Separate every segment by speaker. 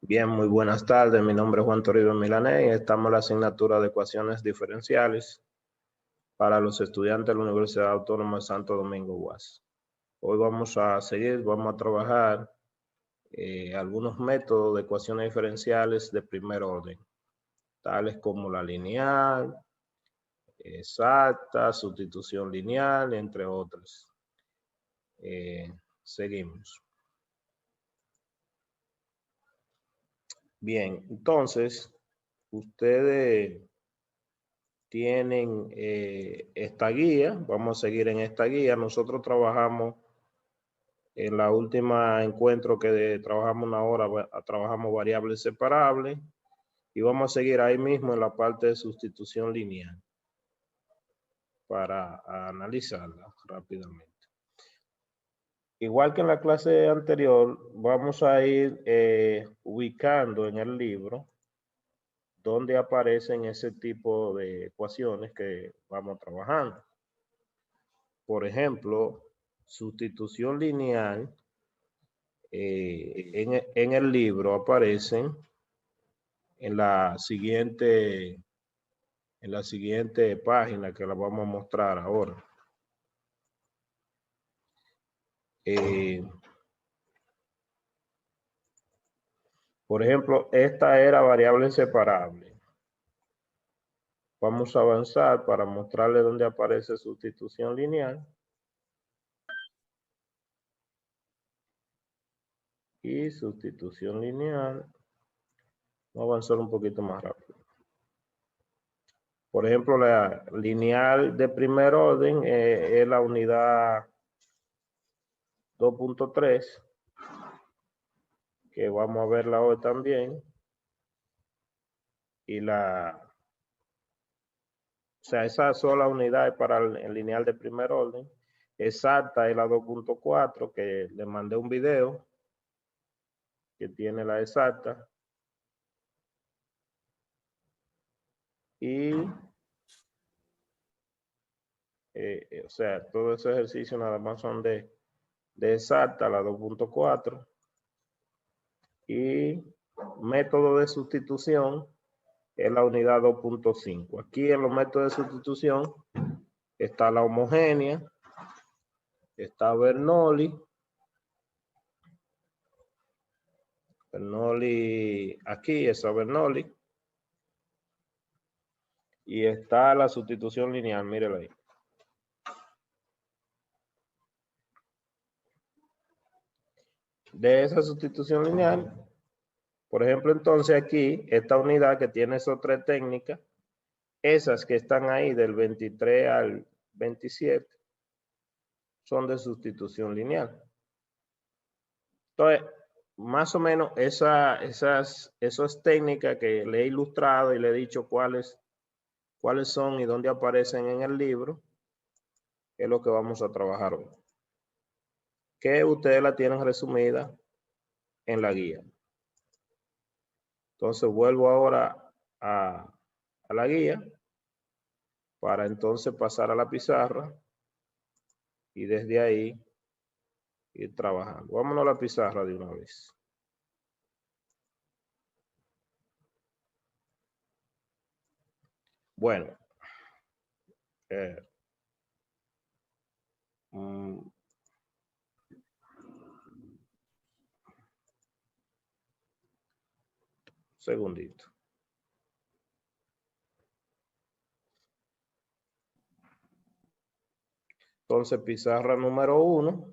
Speaker 1: Bien, muy buenas tardes. Mi nombre es Juan Toribio Milanés y estamos en la asignatura de ecuaciones diferenciales para los estudiantes de la Universidad Autónoma de Santo Domingo, UAS. Hoy vamos a trabajar algunos métodos de ecuaciones diferenciales de primer orden, tales como la lineal, exacta, sustitución lineal, entre otros. Seguimos. Bien, entonces, ustedes tienen esta guía. Vamos a seguir en esta guía. Nosotros trabajamos en la última encuentro que trabajamos una hora, trabajamos variables separables y vamos a seguir ahí mismo en la parte de sustitución lineal para analizarla rápidamente. Igual que en la clase anterior, vamos a ir ubicando en el libro donde aparecen ese tipo de ecuaciones que vamos trabajando. Por ejemplo, sustitución lineal, en el libro aparecen en la siguiente página que la vamos a mostrar ahora. Por ejemplo, esta era variable separable. Vamos a avanzar para mostrarle dónde aparece sustitución lineal. Y sustitución lineal. Vamos a avanzar un poquito más rápido. Por ejemplo, la lineal de primer orden es la unidad 2.3, que vamos a verla hoy también. Y esa sola unidad es para el lineal de primer orden. Exacta es la 2.4, que le mandé un video que tiene la exacta. Y, todo ese ejercicio nada más son de exacta, la 2.4. Y método de sustitución es la unidad 2.5. Aquí en los métodos de sustitución está la homogénea, está Bernoulli. Bernoulli, aquí está Bernoulli. Y está la sustitución lineal, mírelo ahí. De esa sustitución lineal, por ejemplo, entonces aquí, esta unidad que tiene esas tres técnicas, esas que están ahí del 23 al 27, son de sustitución lineal. Entonces, más o menos esas técnicas que le he ilustrado y le he dicho cuáles son y dónde aparecen en el libro, es lo que vamos a trabajar hoy. Que ustedes la tienen resumida en la guía. Entonces vuelvo ahora a la guía para entonces pasar a la pizarra y desde ahí ir trabajando. Vámonos a la pizarra de una vez. Bueno, segundito. Entonces, pizarra número 1.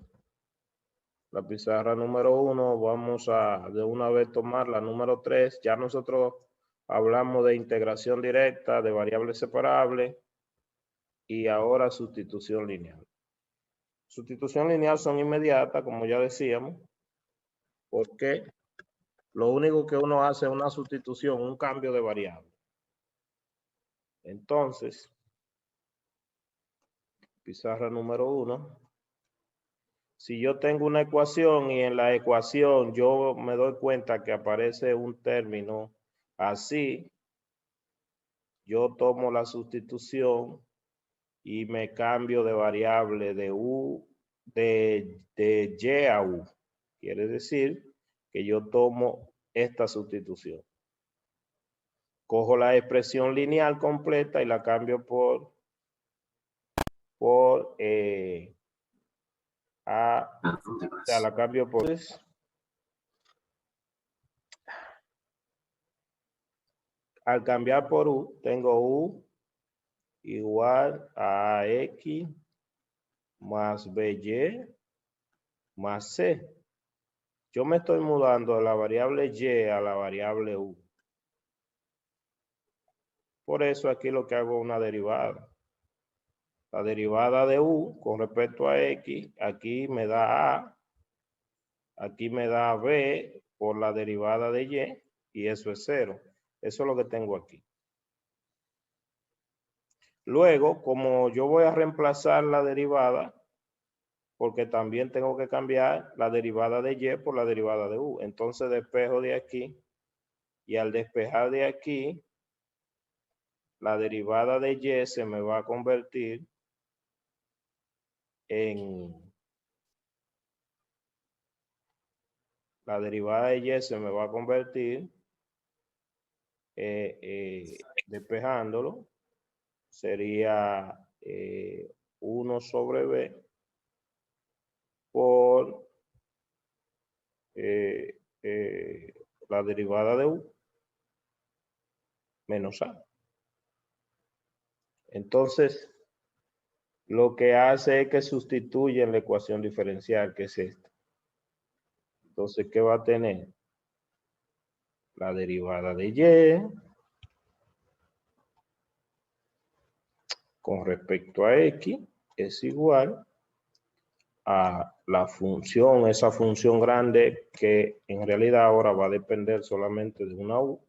Speaker 1: La pizarra número 1, vamos a de una vez tomar la número 3. Ya nosotros hablamos de integración directa, de variables separables y ahora sustitución lineal. Sustitución lineal son inmediatas, como ya decíamos, porque lo único que uno hace es una sustitución, un cambio de variable. Entonces, pizarra número 1. Si yo tengo una ecuación y en la ecuación yo me doy cuenta que aparece un término así, yo tomo la sustitución y me cambio de variable de y a u. Quiere decir que yo tomo esta sustitución. Cojo la expresión lineal completa y la cambio por o sea, la cambio por... Al cambiar por U, tengo U igual a X más BY más C. Yo me estoy mudando de la variable Y a la variable U. Por eso aquí lo que hago es una derivada. La derivada de U con respecto a X, aquí me da A, aquí me da B por la derivada de Y eso es 0. Eso es lo que tengo aquí. Luego, como yo voy a reemplazar la derivada, porque también tengo que cambiar la derivada de Y por la derivada de U. Entonces despejo de aquí y al despejar de aquí, la derivada de Y se me va a convertir en... La derivada de Y se me va a convertir, despejándolo, sería 1 sobre B por la derivada de U menos A. Entonces, lo que hace es que sustituye en la ecuación diferencial, que es esta. Entonces, ¿qué va a tener? La derivada de Y con respecto a X es igual a la función, esa función grande que en realidad ahora va a depender solamente de una U.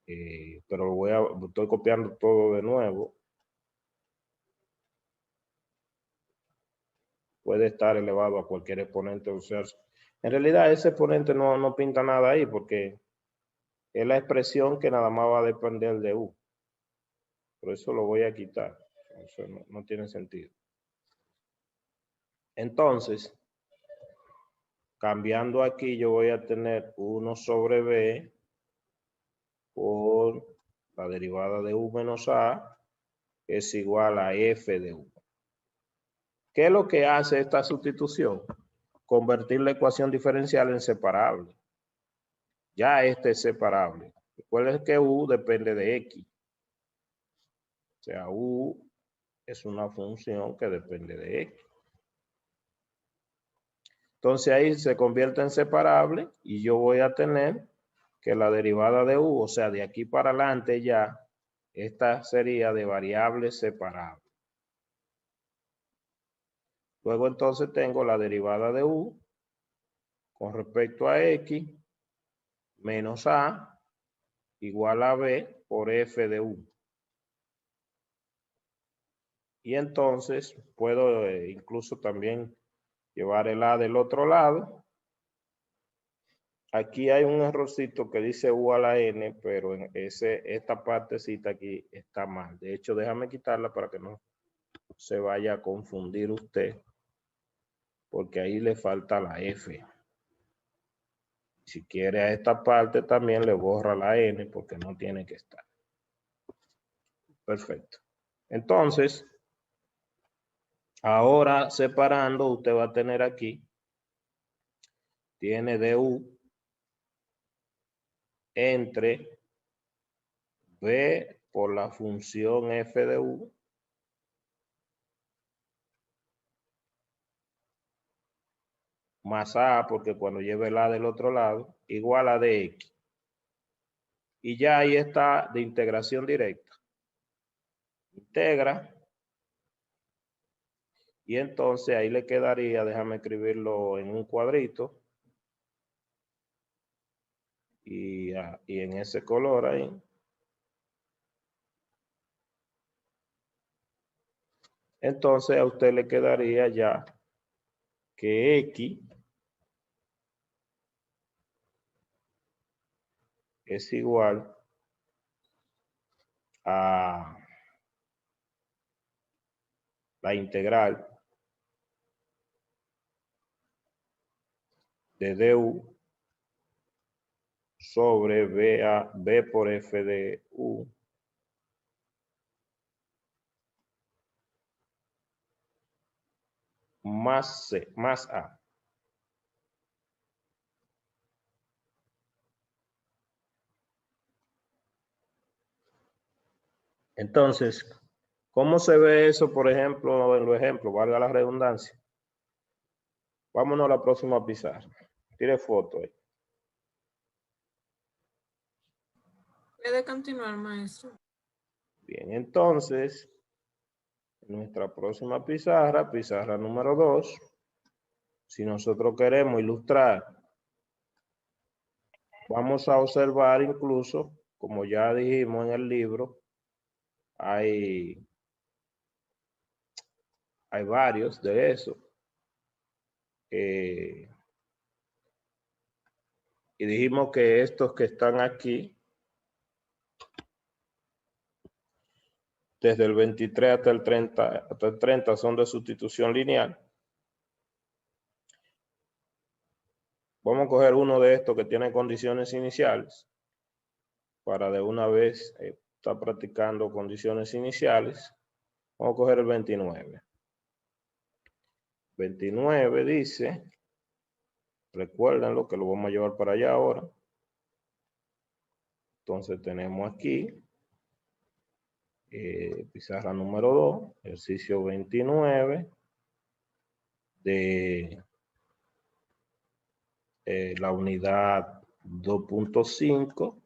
Speaker 1: Pero estoy copiando todo de nuevo. Puede estar elevado a cualquier exponente, o sea, en realidad ese exponente no pinta nada ahí porque es la expresión que nada más va a depender de U. Por eso lo voy a quitar. Eso no tiene sentido. Entonces, cambiando aquí, yo voy a tener 1 sobre B por la derivada de U menos A es igual a F de U. ¿Qué es lo que hace esta sustitución? Convertir la ecuación diferencial en separable. Ya este es separable. Recuerden que U depende de X. O sea, U es una función que depende de X. Entonces ahí se convierte en separable y yo voy a tener que la derivada de U, o sea, de aquí para adelante ya, esta sería de variable separable. Luego entonces tengo la derivada de U con respecto a X menos A igual a B por F de U. Y entonces puedo incluso también llevar el A del otro lado. Aquí hay un errorcito que dice U a la N, pero en esta partecita aquí está mal. De hecho, déjame quitarla para que no se vaya a confundir usted, porque ahí le falta la F. Si quiere a esta parte también le borra la N porque no tiene que estar. Perfecto. Entonces, ahora separando, usted va a tener aquí, tiene du entre B por la función f de u más a, porque cuando lleve el a del otro lado, igual a dx. Y ya ahí está de integración directa. Integra. Y entonces ahí le quedaría, déjame escribirlo en un cuadrito. Y en ese color ahí. Entonces a usted le quedaría ya que X es igual a la integral de du sobre B por F de U más C, más A. Entonces, ¿cómo se ve eso, por ejemplo, en los ejemplos? Valga la redundancia. Vámonos a la próxima pizarra. Tire foto ahí.
Speaker 2: Puede continuar, maestro.
Speaker 1: Bien, entonces, en nuestra próxima pizarra, pizarra número 2, si nosotros queremos ilustrar, vamos a observar incluso, como ya dijimos en el libro, hay varios de esos. Y dijimos que estos que están aquí, desde el 23 hasta el 30 son de sustitución lineal. Vamos a coger uno de estos que tiene condiciones iniciales para de una vez estar practicando condiciones iniciales. Vamos a coger el 29. 29 dice, recuérdenlo que lo vamos a llevar para allá ahora. Entonces tenemos aquí pizarra número 2, ejercicio 29 de la unidad 2.5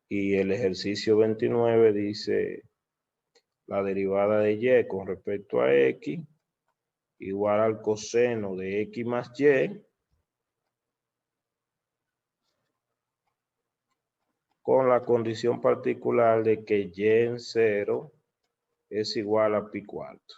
Speaker 1: y el ejercicio 29 dice la derivada de y con respecto a x igual al coseno de x más y con la condición particular de que y en 0 es igual a pi cuarto.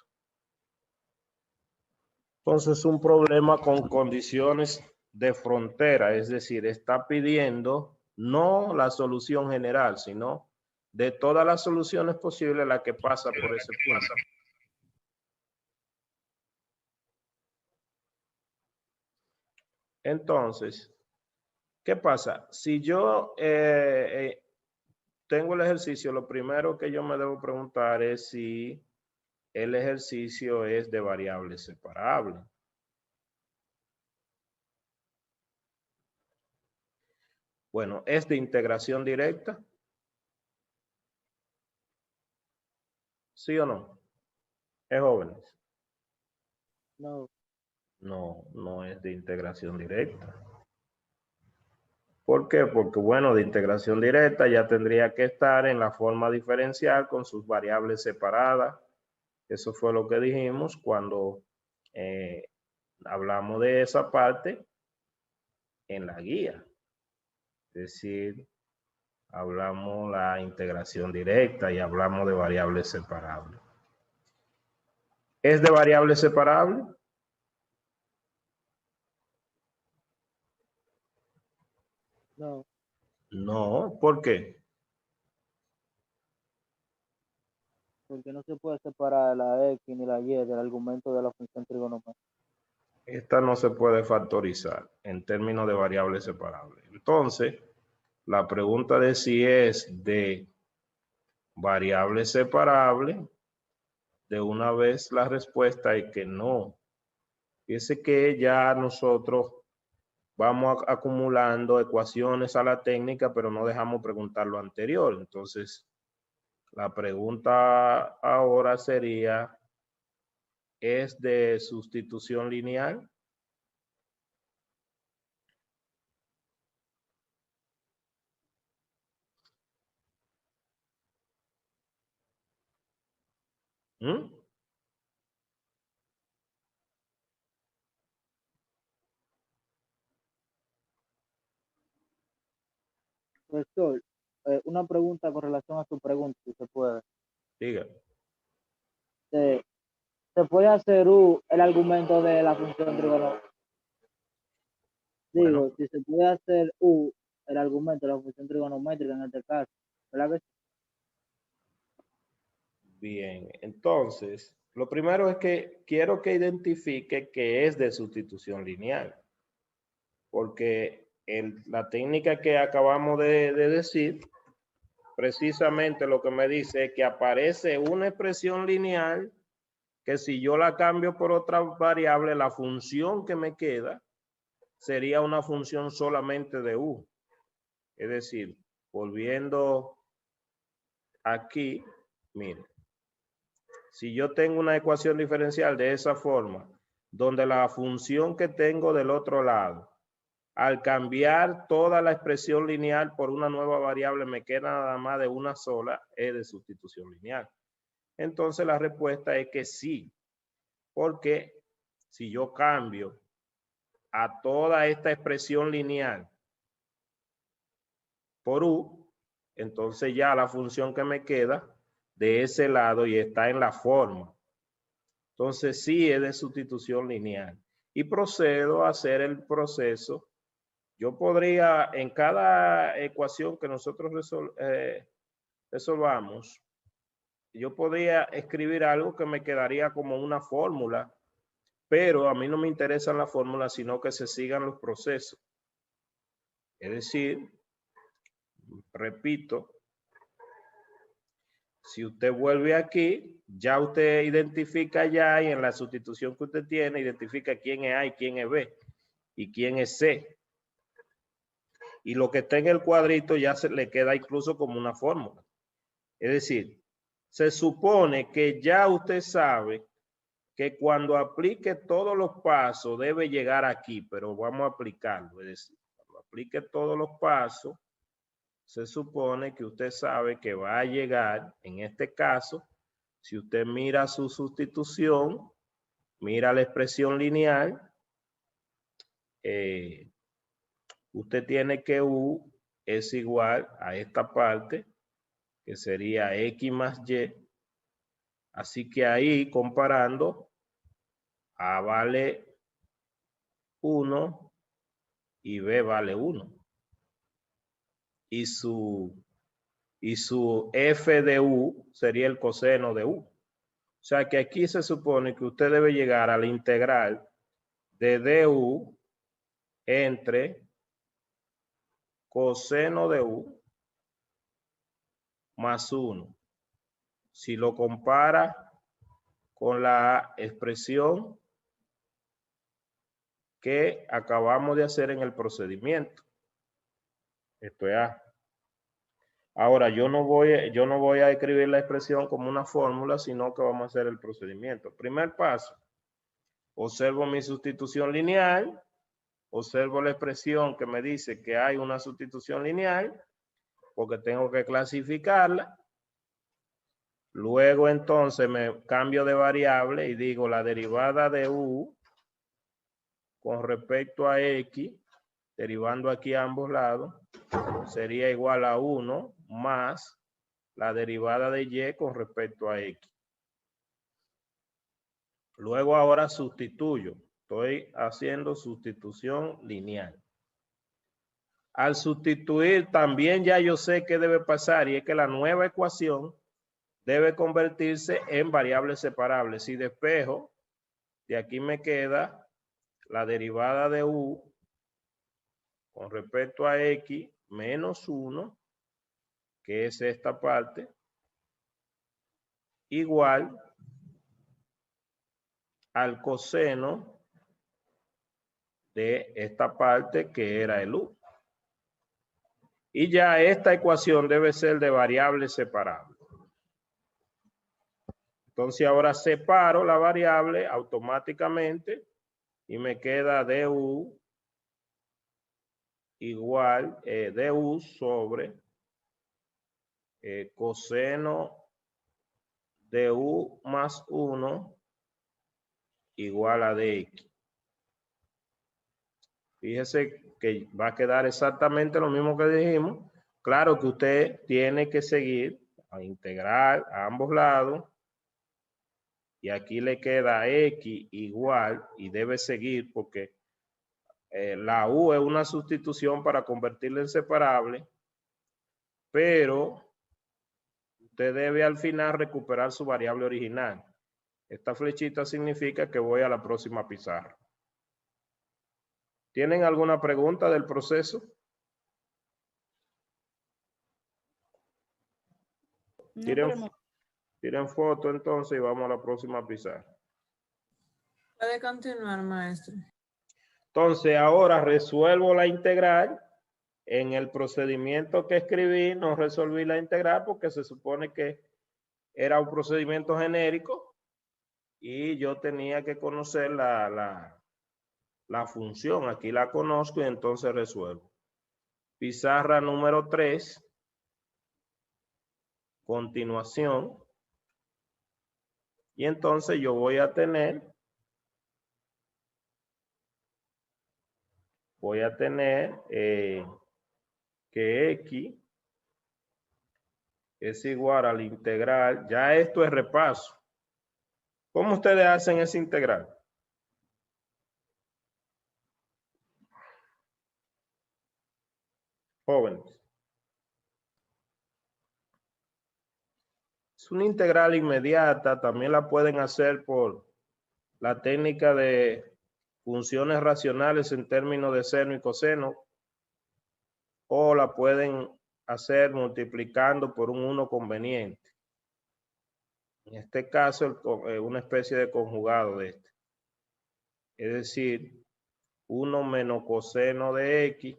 Speaker 1: Entonces, un problema con condiciones de frontera, es decir, está pidiendo no la solución general, sino de todas las soluciones posibles la que pasa por ese punto. Entonces, ¿qué pasa? Si yo tengo el ejercicio, lo primero que yo me debo preguntar es si el ejercicio es de variable separable. Bueno, ¿es de integración directa? ¿Sí o no? ¿Es jóvenes?
Speaker 3: No.
Speaker 1: No, no es de integración directa. ¿Por qué? Porque, bueno, de integración directa ya tendría que estar en la forma diferencial con sus variables separadas. Eso fue lo que dijimos cuando hablamos de esa parte en la guía. Es decir, hablamos la integración directa y hablamos de variables separables. ¿Es de variable separable?
Speaker 3: No.
Speaker 1: No, ¿por qué?
Speaker 3: Porque no se puede separar la x ni la y del argumento de la función trigonométrica.
Speaker 1: Esta no se puede factorizar en términos de variables separables. Entonces, la pregunta de si es de variable separable, de una vez la respuesta es que no. Fíjese que ya nosotros vamos acumulando ecuaciones a la técnica, pero no dejamos preguntar lo anterior. Entonces, la pregunta ahora sería, ¿es de sustitución lineal? ¿Mm?
Speaker 3: Profesor, una pregunta con relación a su pregunta, si se puede.
Speaker 1: Diga.
Speaker 3: ¿Se puede hacer el argumento de la función trigonométrica? Digo,
Speaker 1: Bueno.
Speaker 3: si se puede hacer el argumento de la función trigonométrica en este caso, ¿verdad que sí?
Speaker 1: Bien, entonces, lo primero es que quiero que identifique que es de sustitución lineal, porque la técnica que acabamos de decir, precisamente lo que me dice es que aparece una expresión lineal que si yo la cambio por otra variable, la función que me queda sería una función solamente de u. Es decir, volviendo aquí, mire, si yo tengo una ecuación diferencial de esa forma, donde la función que tengo del otro lado, al cambiar toda la expresión lineal por una nueva variable, me queda nada más de una sola, es de sustitución lineal. Entonces la respuesta es que sí, porque si yo cambio a toda esta expresión lineal por u, entonces ya la función que me queda de ese lado y está en la forma. Entonces sí es de sustitución lineal. Y procedo a hacer el proceso. Yo podría, en cada ecuación que nosotros resolvamos, yo podría escribir algo que me quedaría como una fórmula, pero a mí no me interesan las fórmulas, sino que se sigan los procesos. Es decir, repito, si usted vuelve aquí, ya usted identifica ya y en la sustitución que usted tiene, identifica quién es A y quién es B y quién es C. Y lo que está en el cuadrito ya se le queda incluso como una fórmula. Es decir, se supone que ya usted sabe que cuando aplique todos los pasos debe llegar aquí, pero vamos a aplicarlo. Es decir, cuando aplique todos los pasos, se supone que usted sabe que va a llegar, en este caso, si usted mira su sustitución, mira la expresión lineal, usted tiene que u es igual a esta parte, que sería x más y. Así que ahí comparando, a vale 1 y b vale 1. Y su f de u sería el coseno de u. O sea que aquí se supone que usted debe llegar a la integral de du entre coseno de u más 1. Si lo compara con la expresión que acabamos de hacer en el procedimiento. Esto es A. Ahora, yo no voy a escribir la expresión como una fórmula, sino que vamos a hacer el procedimiento. Primer paso, observo mi sustitución lineal, observo la expresión que me dice que hay una sustitución lineal, porque tengo que clasificarla. Luego, entonces, me cambio de variable y digo la derivada de u con respecto a x, derivando aquí a ambos lados, sería igual a 1 más la derivada de y con respecto a x. Luego ahora sustituyo. Estoy haciendo sustitución lineal. Al sustituir también ya yo sé qué debe pasar y es que la nueva ecuación debe convertirse en variables separables. Si despejo, de aquí me queda la derivada de u con respecto a x menos 1, que es esta parte, igual al coseno de esta parte que era el u. Y ya esta ecuación debe ser de variables separables. Entonces ahora separo la variable automáticamente y me queda du igual du sobre coseno de u más 1 igual a dx. Fíjese que va a quedar exactamente lo mismo que dijimos. Claro que usted tiene que seguir a integrar a ambos lados. Y aquí le queda x igual y debe seguir porque la u es una sustitución para convertirla en separable. Pero usted debe al final recuperar su variable original. Esta flechita significa que voy a la próxima pizarra. ¿Tienen alguna pregunta del proceso?
Speaker 4: No,
Speaker 1: Tiren, tiren foto entonces y vamos a la próxima pizarra.
Speaker 2: Puede continuar, maestro.
Speaker 1: Entonces ahora resuelvo la integral. En el procedimiento que escribí no resolví la integral porque se supone que era un procedimiento genérico y yo tenía que conocer la función. Aquí la conozco y entonces resuelvo. Pizarra número 3. Continuación. Y entonces yo voy a tener que X es igual a la integral. Ya esto es repaso. ¿Cómo ustedes hacen esa integral? Jóvenes. Es una integral inmediata. También la pueden hacer por la técnica de funciones racionales en términos de seno y coseno. O la pueden hacer multiplicando por un 1 conveniente. En este caso, una especie de conjugado de este. Es decir, 1 menos coseno de X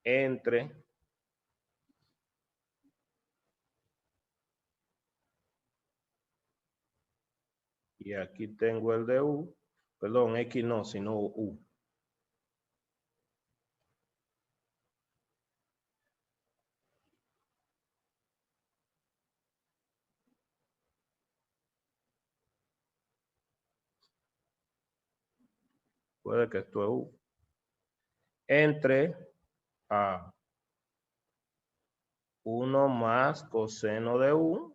Speaker 1: entre y aquí tengo el de U, perdón, X no, sino U. Puede que esto es U. Entre a 1 más coseno de U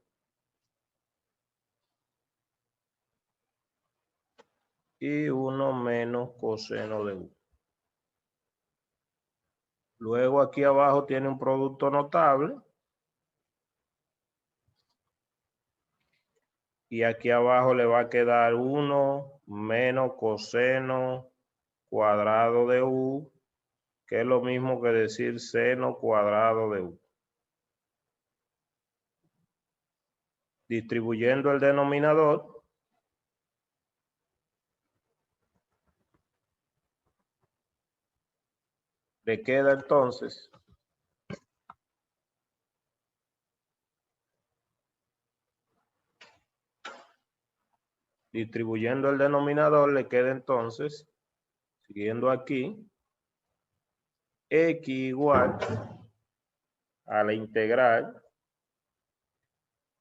Speaker 1: y 1 menos coseno de U. Luego aquí abajo tiene un producto notable. Y aquí abajo le va a quedar 1 menos coseno cuadrado de U, que es lo mismo que decir seno cuadrado de U. Distribuyendo el denominador, le queda entonces distribuyendo el denominador, le queda entonces, siguiendo aquí, X igual a la integral.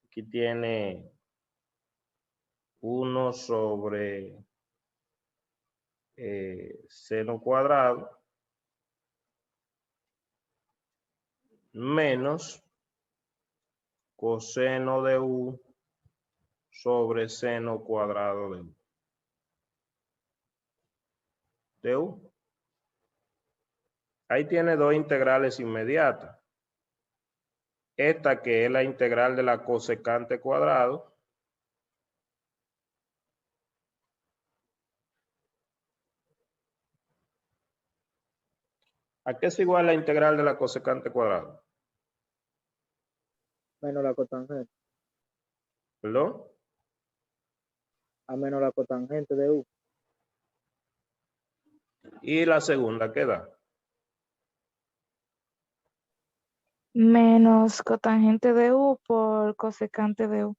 Speaker 1: Aquí tiene 1 sobre seno cuadrado menos coseno de U sobre seno cuadrado de U. Ahí tiene dos integrales inmediatas. Esta que es la integral de la cosecante cuadrado. ¿A qué es igual la integral de la cosecante cuadrado?
Speaker 3: Menos la cotangente.
Speaker 1: ¿Perdón?
Speaker 3: A menos la cotangente de U.
Speaker 1: Y la segunda, ¿qué da?
Speaker 4: menos cotangente de U por cosecante de U.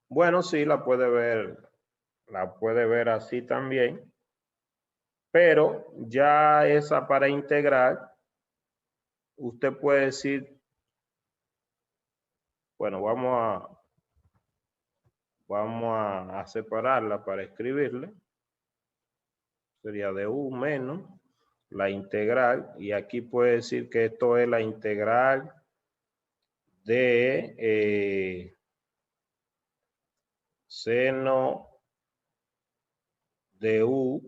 Speaker 1: Bueno, sí, la puede ver así también. Pero ya esa para integrar, usted puede decir, bueno, vamos a separarla para escribirle. Sería de U menos la integral. Y aquí puede decir que esto es la integral de seno de U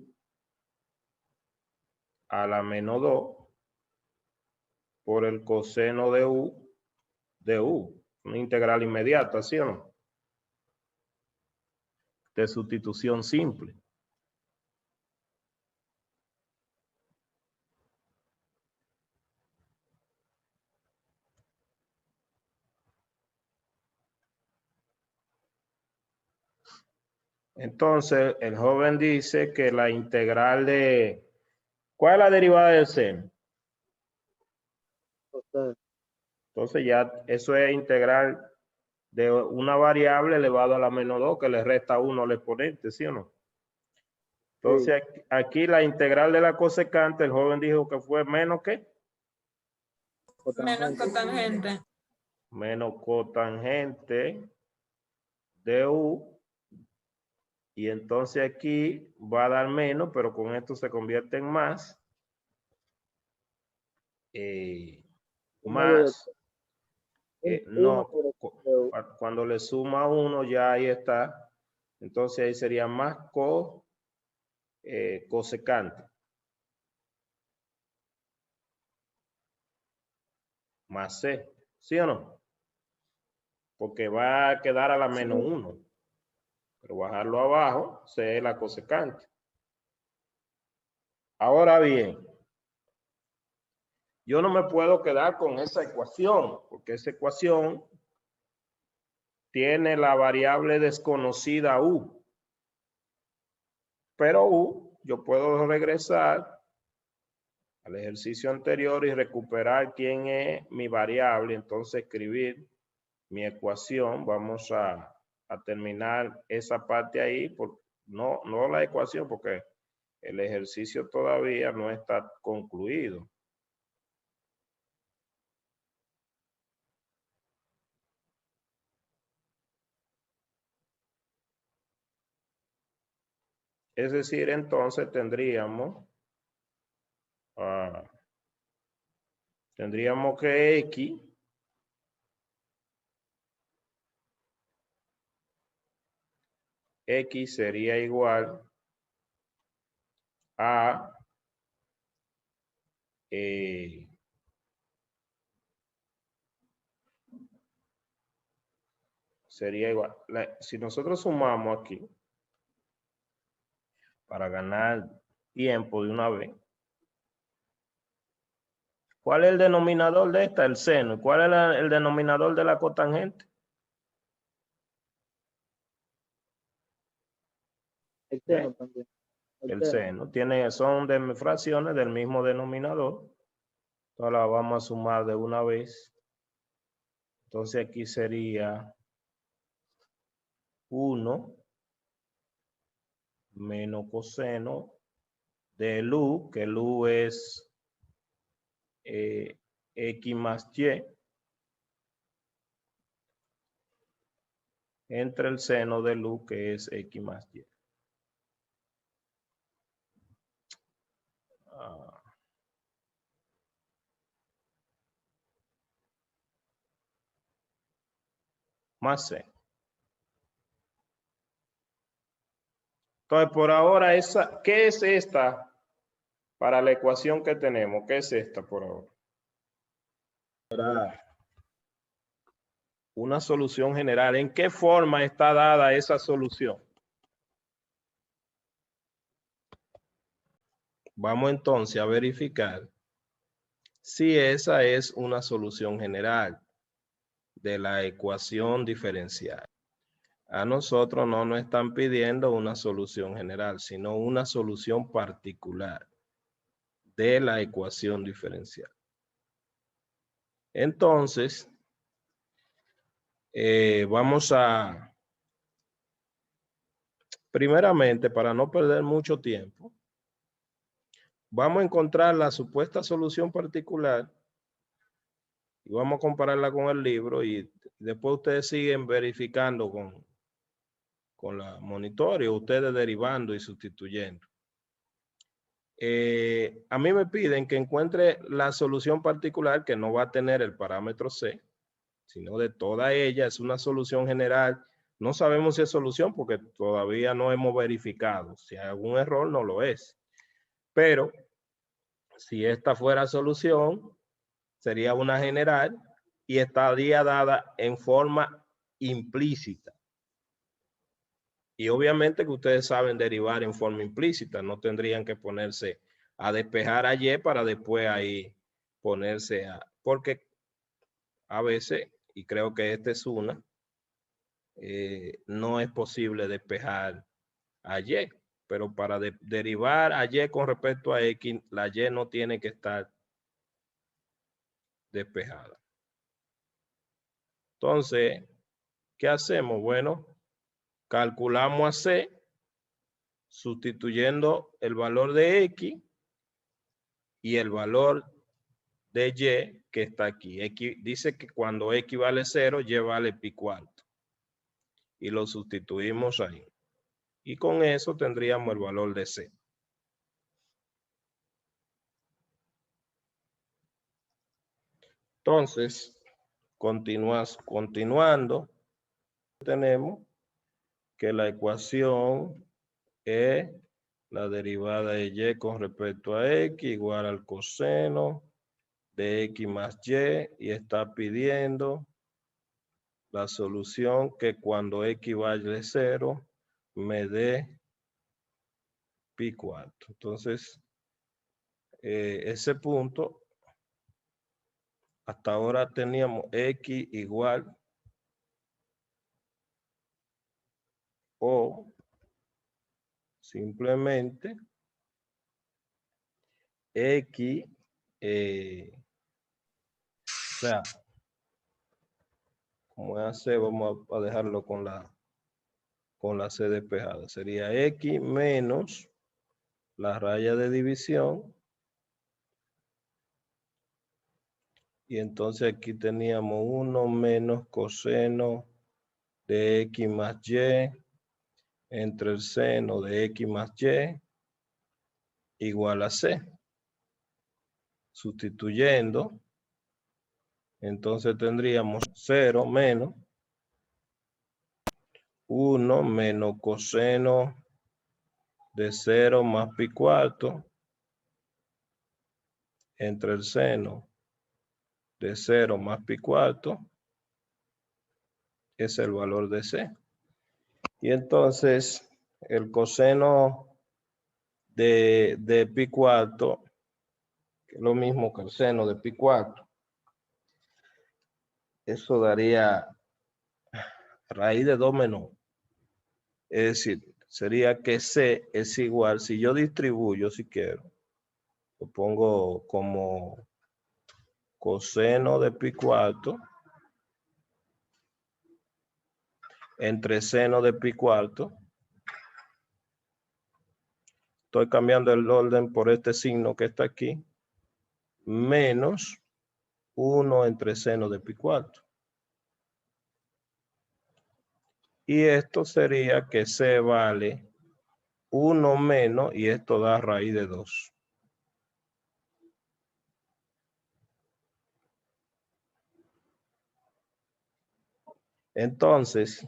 Speaker 1: a la menos 2 por el coseno de U. Una integral inmediata, ¿sí o no? De sustitución simple. Entonces, el joven dice que la integral de... ¿Cuál es la derivada del seno?
Speaker 3: Coseno.
Speaker 1: Entonces ya eso es integral de una variable elevado a la menos 2 que le resta 1 al exponente, ¿sí o no? Entonces aquí la integral de la cosecante, el joven dijo que fue menos ¿qué?
Speaker 2: Menos cotangente.
Speaker 1: Menos cotangente de U. Y entonces aquí va a dar menos, pero con esto se convierte en más. Más. No, cuando le suma 1 ya ahí está. Entonces ahí sería más cosecante. Más C. ¿Sí o no? Porque va a quedar a la menos 1. Pero bajarlo abajo, C es la cosecante. Ahora bien, yo no me puedo quedar con esa ecuación, porque esa ecuación tiene la variable desconocida U. Pero U, yo puedo regresar al ejercicio anterior y recuperar quién es mi variable. Entonces escribir mi ecuación. Vamos a terminar esa parte ahí. No la ecuación, porque el ejercicio todavía no está concluido. Es decir, entonces tendríamos que X sería igual a sería igual. Si nosotros sumamos aquí para ganar tiempo de una vez, ¿cuál es el denominador de esta? El seno. ¿Cuál es el denominador de la cotangente?
Speaker 3: El seno también.
Speaker 1: El seno. Son de fracciones del mismo denominador. Entonces la vamos a sumar de una vez. Entonces aquí sería 1 menos coseno de U, que el U es X más Y, entre el seno de U, que es X más Y. Más C. Entonces, por ahora, ¿qué es esta para la ecuación que tenemos? ¿Qué es esta por ahora? Una solución general. ¿En qué forma está dada esa solución? Vamos entonces a verificar si esa es una solución general de la ecuación diferencial. A nosotros no nos están pidiendo una solución general, sino una solución particular de la ecuación diferencial. Entonces, vamos a, primeramente, para no perder mucho tiempo, vamos a encontrar la supuesta solución particular y vamos a compararla con el libro y después ustedes siguen verificando con la monitorio, ustedes derivando y sustituyendo. A mí me piden que encuentre la solución particular que no va a tener el parámetro C, sino de toda ella. Es una solución general. No sabemos si es solución porque todavía no hemos verificado. Si hay algún error, no lo es. Pero si esta fuera solución, sería una general y estaría dada en forma implícita. Y obviamente que ustedes saben derivar en forma implícita, no tendrían que ponerse a despejar a Y para después ahí ponerse a... Porque a veces, y creo que esta es una, no es posible despejar a Y, pero para derivar a Y con respecto a X, la Y no tiene que estar despejada. Entonces, ¿qué hacemos? Bueno, calculamos a C sustituyendo el valor de X y el valor de Y que está aquí. X dice que cuando X vale 0, Y vale pi cuarto. Y lo sustituimos ahí. Y con eso tendríamos el valor de C. Entonces, continuando, tenemos que la ecuación es la derivada de Y con respecto a X igual al coseno de X más Y está pidiendo la solución que cuando X vale 0 me dé pi cuarto. Entonces, ese punto, hasta ahora teníamos X igual o simplemente X, o sea, como es C, vamos a dejarlo con la C despejada. Sería X menos la raya de división. Y entonces aquí teníamos 1 menos coseno de X más Y entre el seno de X más Y igual a C. Sustituyendo, entonces tendríamos 0 menos 1 menos coseno de 0 más pi cuarto entre el seno de 0 más pi cuarto es el valor de C. Y entonces el coseno de pi cuarto, que es lo mismo que el seno de pi cuarto, eso daría raíz de 2 menos. Es decir, sería que C es igual, si yo distribuyo, si quiero, lo pongo como coseno de pi cuarto entre seno de pi cuarto. Estoy cambiando el orden por este signo que está aquí. Menos 1 entre seno de pi cuarto. Y esto sería que C vale 1 menos, y esto da raíz de 2. Entonces,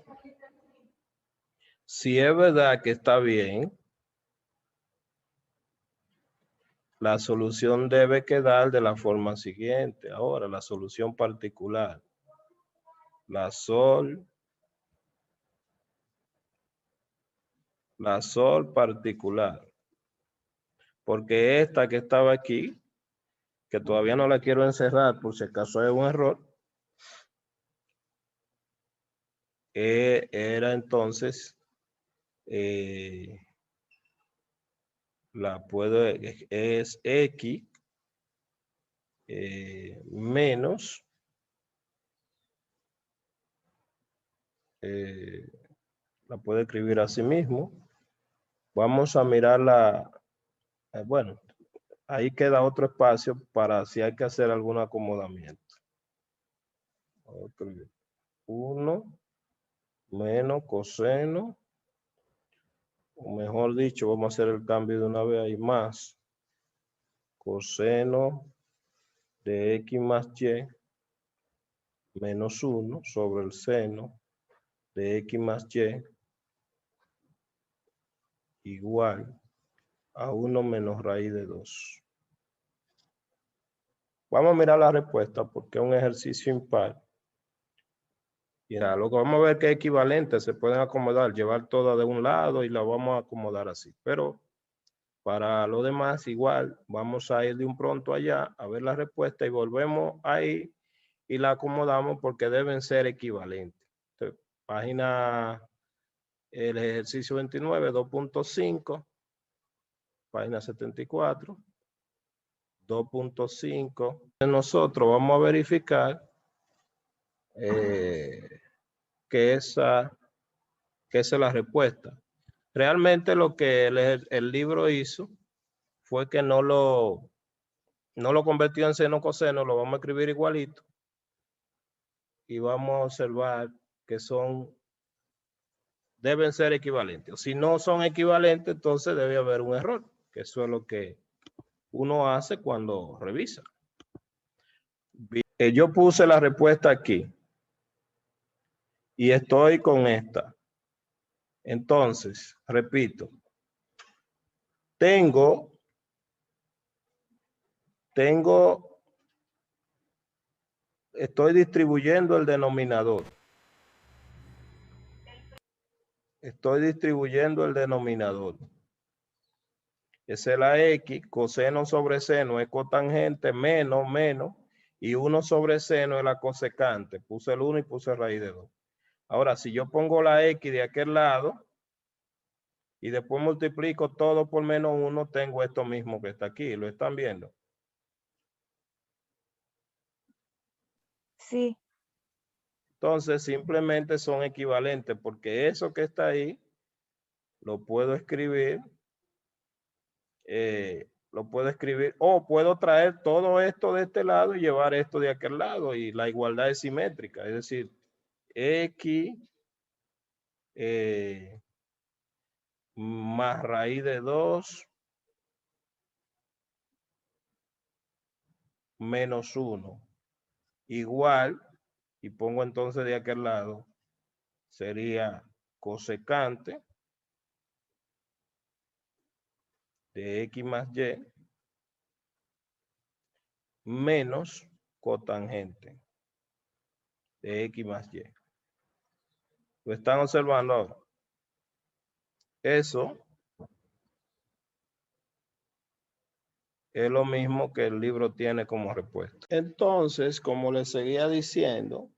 Speaker 1: si es verdad que está bien, la solución debe quedar de la forma siguiente. Ahora, la solución particular. La sol particular. Porque esta que estaba aquí, que todavía no la quiero encerrar por si acaso hay un error, era entonces, la puedo, es X menos la puedo escribir así mismo. Vamos a mirarla, bueno, ahí queda otro espacio para si hay que hacer algún acomodamiento. 1 menos coseno, o mejor dicho, vamos a hacer el cambio de una vez ahí, más coseno de X más Y menos 1 sobre el seno de X más Y igual a 1 menos raíz de 2. Vamos a mirar la respuesta porque es un ejercicio impar. Y nada, lo que vamos a ver que es equivalente, se pueden acomodar, llevar todas de un lado y la vamos a acomodar así. Pero para lo demás, igual, vamos a ir de un pronto allá a ver la respuesta y volvemos ahí y la acomodamos porque deben ser equivalentes. Entonces, página, el ejercicio 29, 2.5, página 74, 2.5. Nosotros vamos a verificar que esa es la respuesta. Realmente lo que el libro hizo fue que no lo convirtió en seno coseno, lo vamos a escribir igualito y vamos a observar que deben ser equivalentes. Si no son equivalentes, entonces debe haber un error, que eso es lo que uno hace cuando revisa. Yo puse la respuesta aquí y estoy con esta. Entonces, repito, estoy distribuyendo el denominador. Estoy distribuyendo el denominador. Esa es la X, coseno sobre seno es cotangente, menos, y 1 sobre seno es la cosecante. Puse el 1 y puse raíz de 2. Ahora, si yo pongo la X de aquel lado y después multiplico todo por menos 1, tengo esto mismo que está aquí. ¿Lo están viendo?
Speaker 4: Sí.
Speaker 1: Entonces, simplemente son equivalentes porque eso que está ahí lo puedo escribir. O puedo traer todo esto de este lado y llevar esto de aquel lado y la igualdad es simétrica, es decir, X más raíz de 2 menos 1 igual, y pongo entonces de aquel lado, sería cosecante de X más Y menos cotangente de X más Y. ¿Lo están observando ahora? Eso es lo mismo que el libro tiene como respuesta. Entonces, como les seguía diciendo,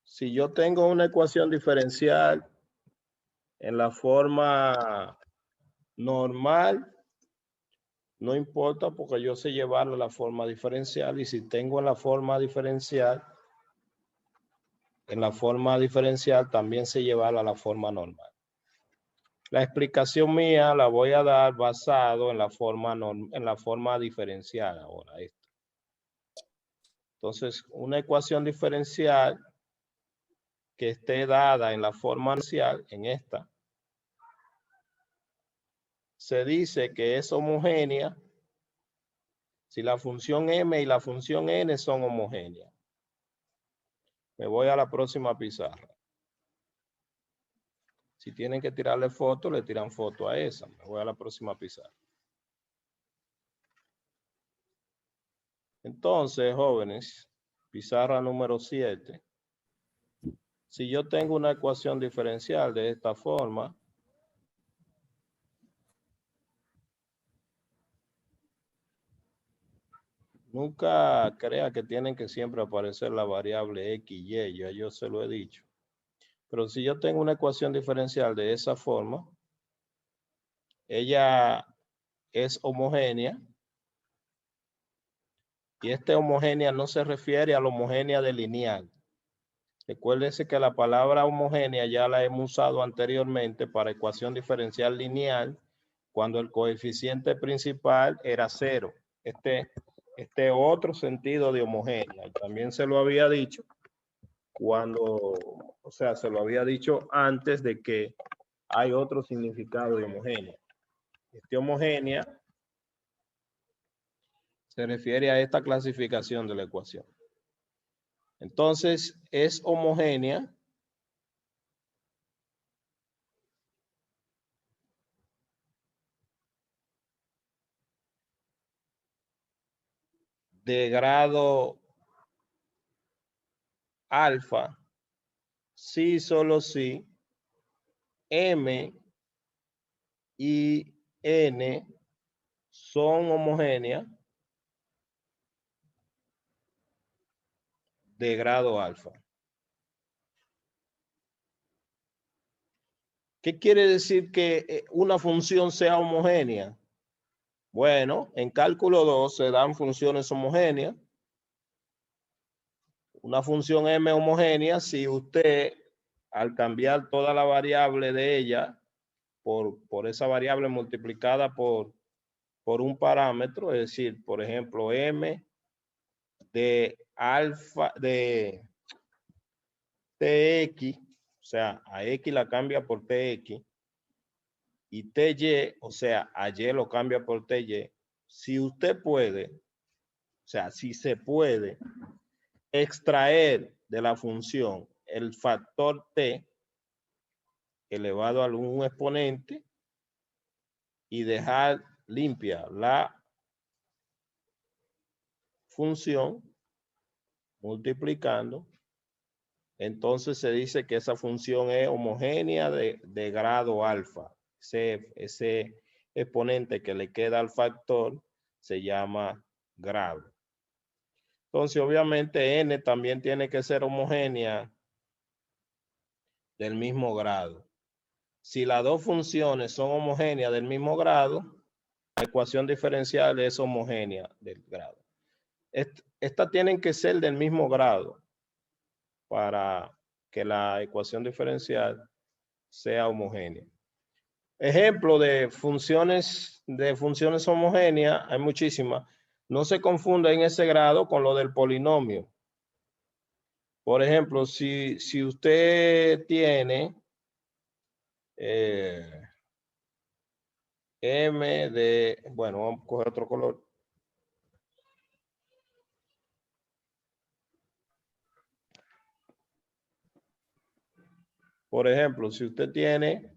Speaker 1: si yo tengo una ecuación diferencial en la forma normal, no importa porque yo sé llevarla a la forma diferencial, y si tengo en la forma diferencial también sé llevarla a la forma normal. La explicación mía la voy a dar basado en la forma diferencial ahora. Entonces, una ecuación diferencial que esté dada en la forma inicial, en esta, se dice que es homogénea si la función m y la función n son homogéneas. Me voy a la próxima pizarra. Si tienen que tirarle foto, le tiran foto a esa. Me voy a la próxima pizarra. Entonces, jóvenes, pizarra número 7. Si yo tengo una ecuación diferencial de esta forma, nunca crea que tienen que siempre aparecer la variable X, Y, ya yo se lo he dicho. Pero si yo tengo una ecuación diferencial de esa forma, ella es homogénea. Y esta homogénea no se refiere a la homogénea de lineal. Recuérdense que la palabra homogénea ya la hemos usado anteriormente para ecuación diferencial lineal cuando el coeficiente principal era 0. Este otro sentido de homogénea. También se lo había dicho se lo había dicho antes de que hay otro significado de homogénea. Homogénea se refiere a esta clasificación de la ecuación. Entonces, es homogénea de grado alfa, si solo si M y N son homogéneas de grado alfa. ¿Qué quiere decir que una función sea homogénea? Bueno, en cálculo 2 se dan funciones homogéneas. Una función M homogénea, si usted al cambiar toda la variable de ella por esa variable multiplicada por un parámetro, es decir, por ejemplo, M de alfa de TX, o sea, a X la cambia por TX, y TY, o sea, a Y lo cambia por TY. Si usted puede, o sea, si se puede extraer de la función el factor T elevado a algún exponente y dejar limpia la función multiplicando, entonces se dice que esa función es homogénea de grado alfa. Ese exponente que le queda al factor se llama grado. Entonces, obviamente, N también tiene que ser homogénea del mismo grado. Si las dos funciones son homogéneas del mismo grado, la ecuación diferencial es homogénea del grado. Estas tienen que ser del mismo grado para que la ecuación diferencial sea homogénea. Ejemplo de funciones homogéneas, hay muchísimas. No se confunda en ese grado con lo del polinomio. Por ejemplo, si usted tiene M de, bueno, vamos a coger otro color. Por ejemplo, si usted tiene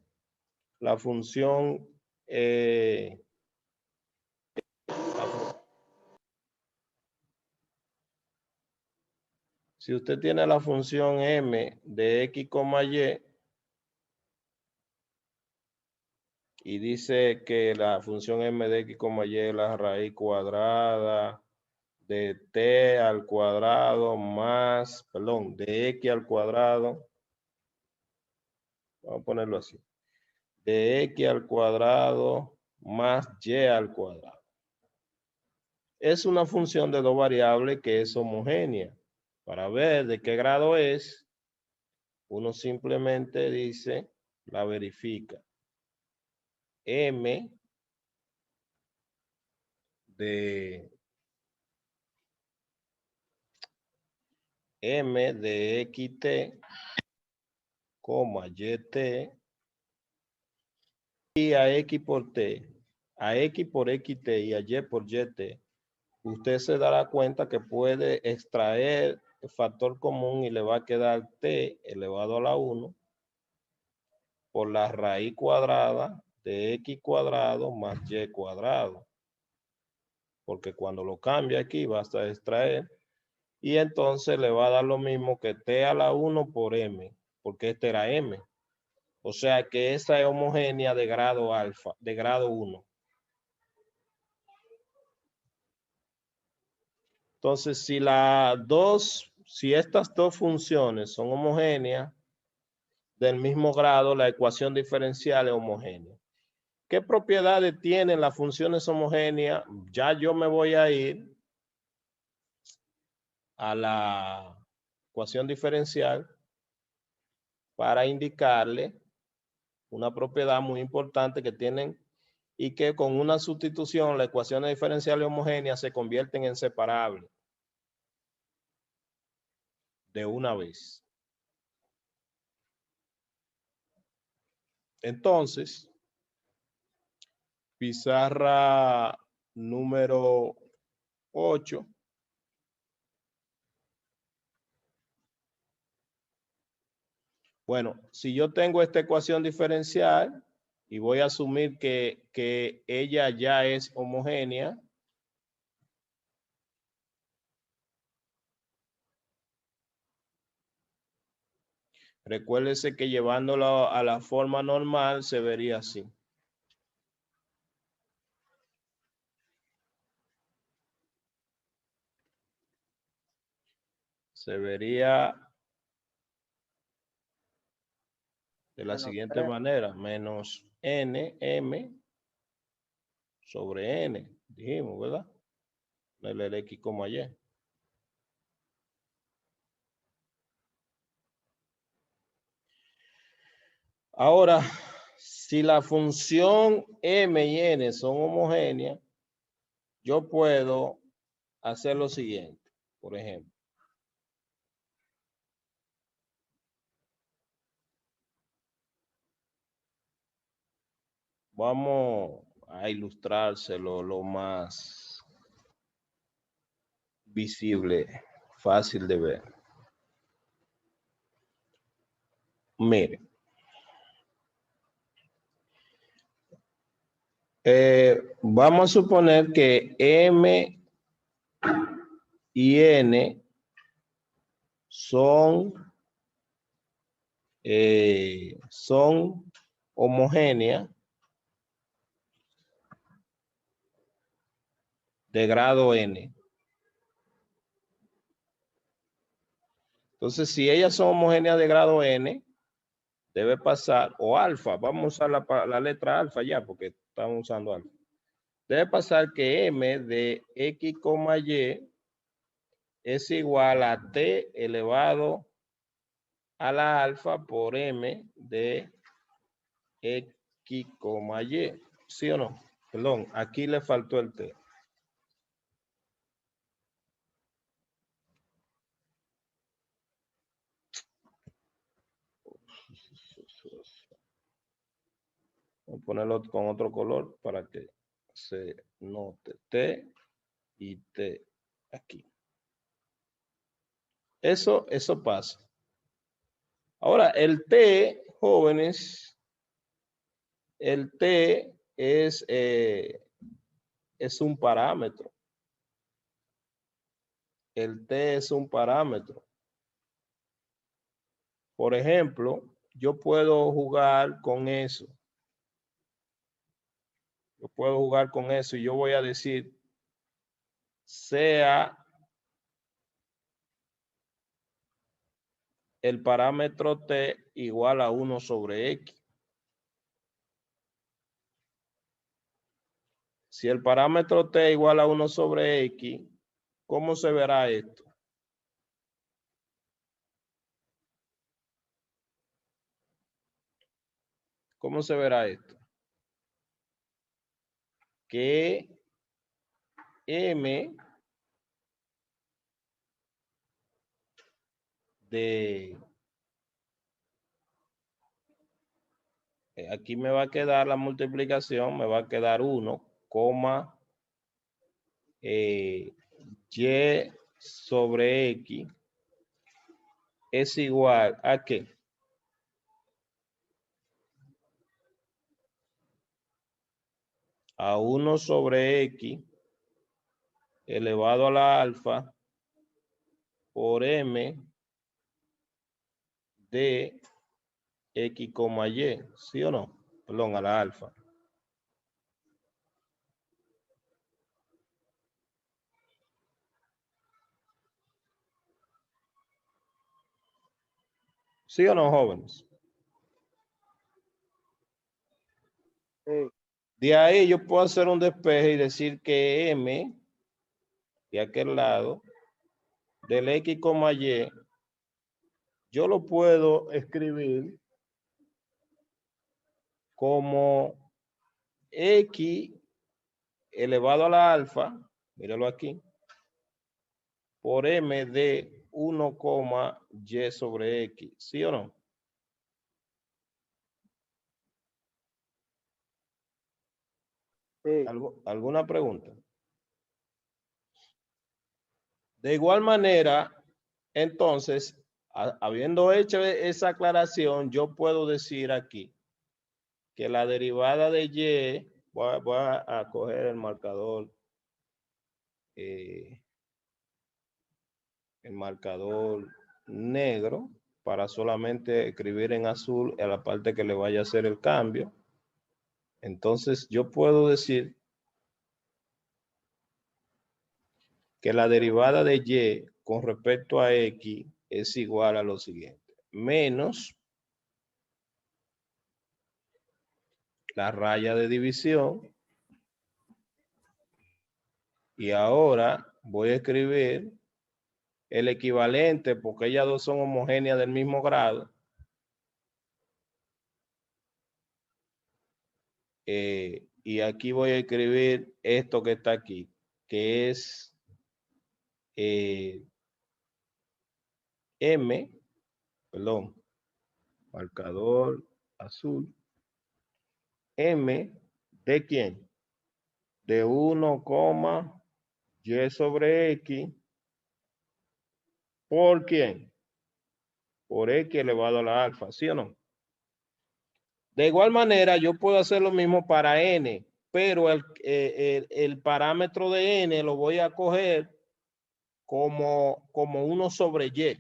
Speaker 1: la función si usted tiene la función M de X, Y dice que la función M de X, Y es la raíz cuadrada de T al cuadrado más, perdón, de X al cuadrado. Vamos a ponerlo así. De X al cuadrado más Y al cuadrado. Es una función de dos variables que es homogénea. Para ver de qué grado es, uno simplemente dice, la verifica. M de xt, yt, y a x por t, a x por xt y a y por yt, usted se dará cuenta que puede extraer el factor común y le va a quedar t elevado a la 1 por la raíz cuadrada de x cuadrado más y cuadrado. Porque cuando lo cambia aquí basta extraer y entonces le va a dar lo mismo que t a la 1 por m, porque este era m. O sea que esa es homogénea de grado alfa, de grado 1. Entonces, si estas dos funciones son homogéneas del mismo grado, la ecuación diferencial es homogénea. ¿Qué propiedades tienen las funciones homogéneas? Ya yo me voy a ir a la ecuación diferencial para indicarle una propiedad muy importante que tienen y que con una sustitución las ecuaciones diferenciales homogéneas se convierten en separables de una vez. Entonces, pizarra número 8. Bueno, si yo tengo esta ecuación diferencial y voy a asumir que ella ya es homogénea, Recuérdese que llevándolo a la forma normal se vería así. Se vería de la
Speaker 3: Menos
Speaker 1: siguiente
Speaker 3: 3.
Speaker 1: manera. Menos NM sobre N. Dijimos, ¿verdad? El X, Y. Ahora, si la función M y N son homogéneas, yo puedo hacer lo siguiente, por ejemplo. Vamos a ilustrárselo lo más visible, fácil de ver. Mire. Vamos a suponer que M y N son homogéneas de grado N. Entonces, si ellas son homogéneas de grado N, debe pasar, o alfa, vamos a usar la letra alfa ya, porque estamos usando alfa. Debe pasar que M de X, Y es igual a T elevado a la alfa por M de X, Y. ¿Sí o no? Perdón, aquí le faltó el T. Voy a ponerlo con otro color para que se note. T y T aquí. Eso pasa. Ahora, el T, jóvenes, el T es un parámetro. El T es un parámetro. Por ejemplo, yo puedo jugar con eso. Yo puedo jugar con eso y yo voy a decir, sea el parámetro T igual a 1 sobre X. Si el parámetro T igual a 1 sobre X, ¿cómo se verá esto? ¿Cómo se verá esto? Que M de... Aquí me va a quedar la multiplicación, me va a quedar 1, Y sobre X es igual a ¿qué? A 1 sobre X elevado a la alfa por M de X, Y, ¿sí o no? Perdón, a la alfa. ¿Sí o no, jóvenes?
Speaker 3: Sí.
Speaker 1: De ahí yo puedo hacer un despeje y decir que M de aquel lado del X, Y, yo lo puedo escribir como X elevado a la alfa, míralo aquí, por M de 1, Y sobre X, ¿sí o no?
Speaker 3: Sí.
Speaker 1: ¿Alguna pregunta? De igual manera, entonces, habiendo hecho esa aclaración, yo puedo decir aquí que la derivada de Y, voy a coger el marcador negro para solamente escribir en azul a la parte que le vaya a hacer el cambio. Entonces yo puedo decir que la derivada de y con respecto a x es igual a lo siguiente. Menos la raya de división. Y ahora voy a escribir el equivalente, porque ellas dos son homogéneas del mismo grado. Y aquí voy a escribir esto que está aquí, que es M, perdón, marcador azul, M de quién? De 1, y sobre x, ¿por quién? Por x elevado a la alfa, ¿sí o no? De igual manera, yo puedo hacer lo mismo para n, pero el parámetro de n lo voy a coger como 1 sobre y.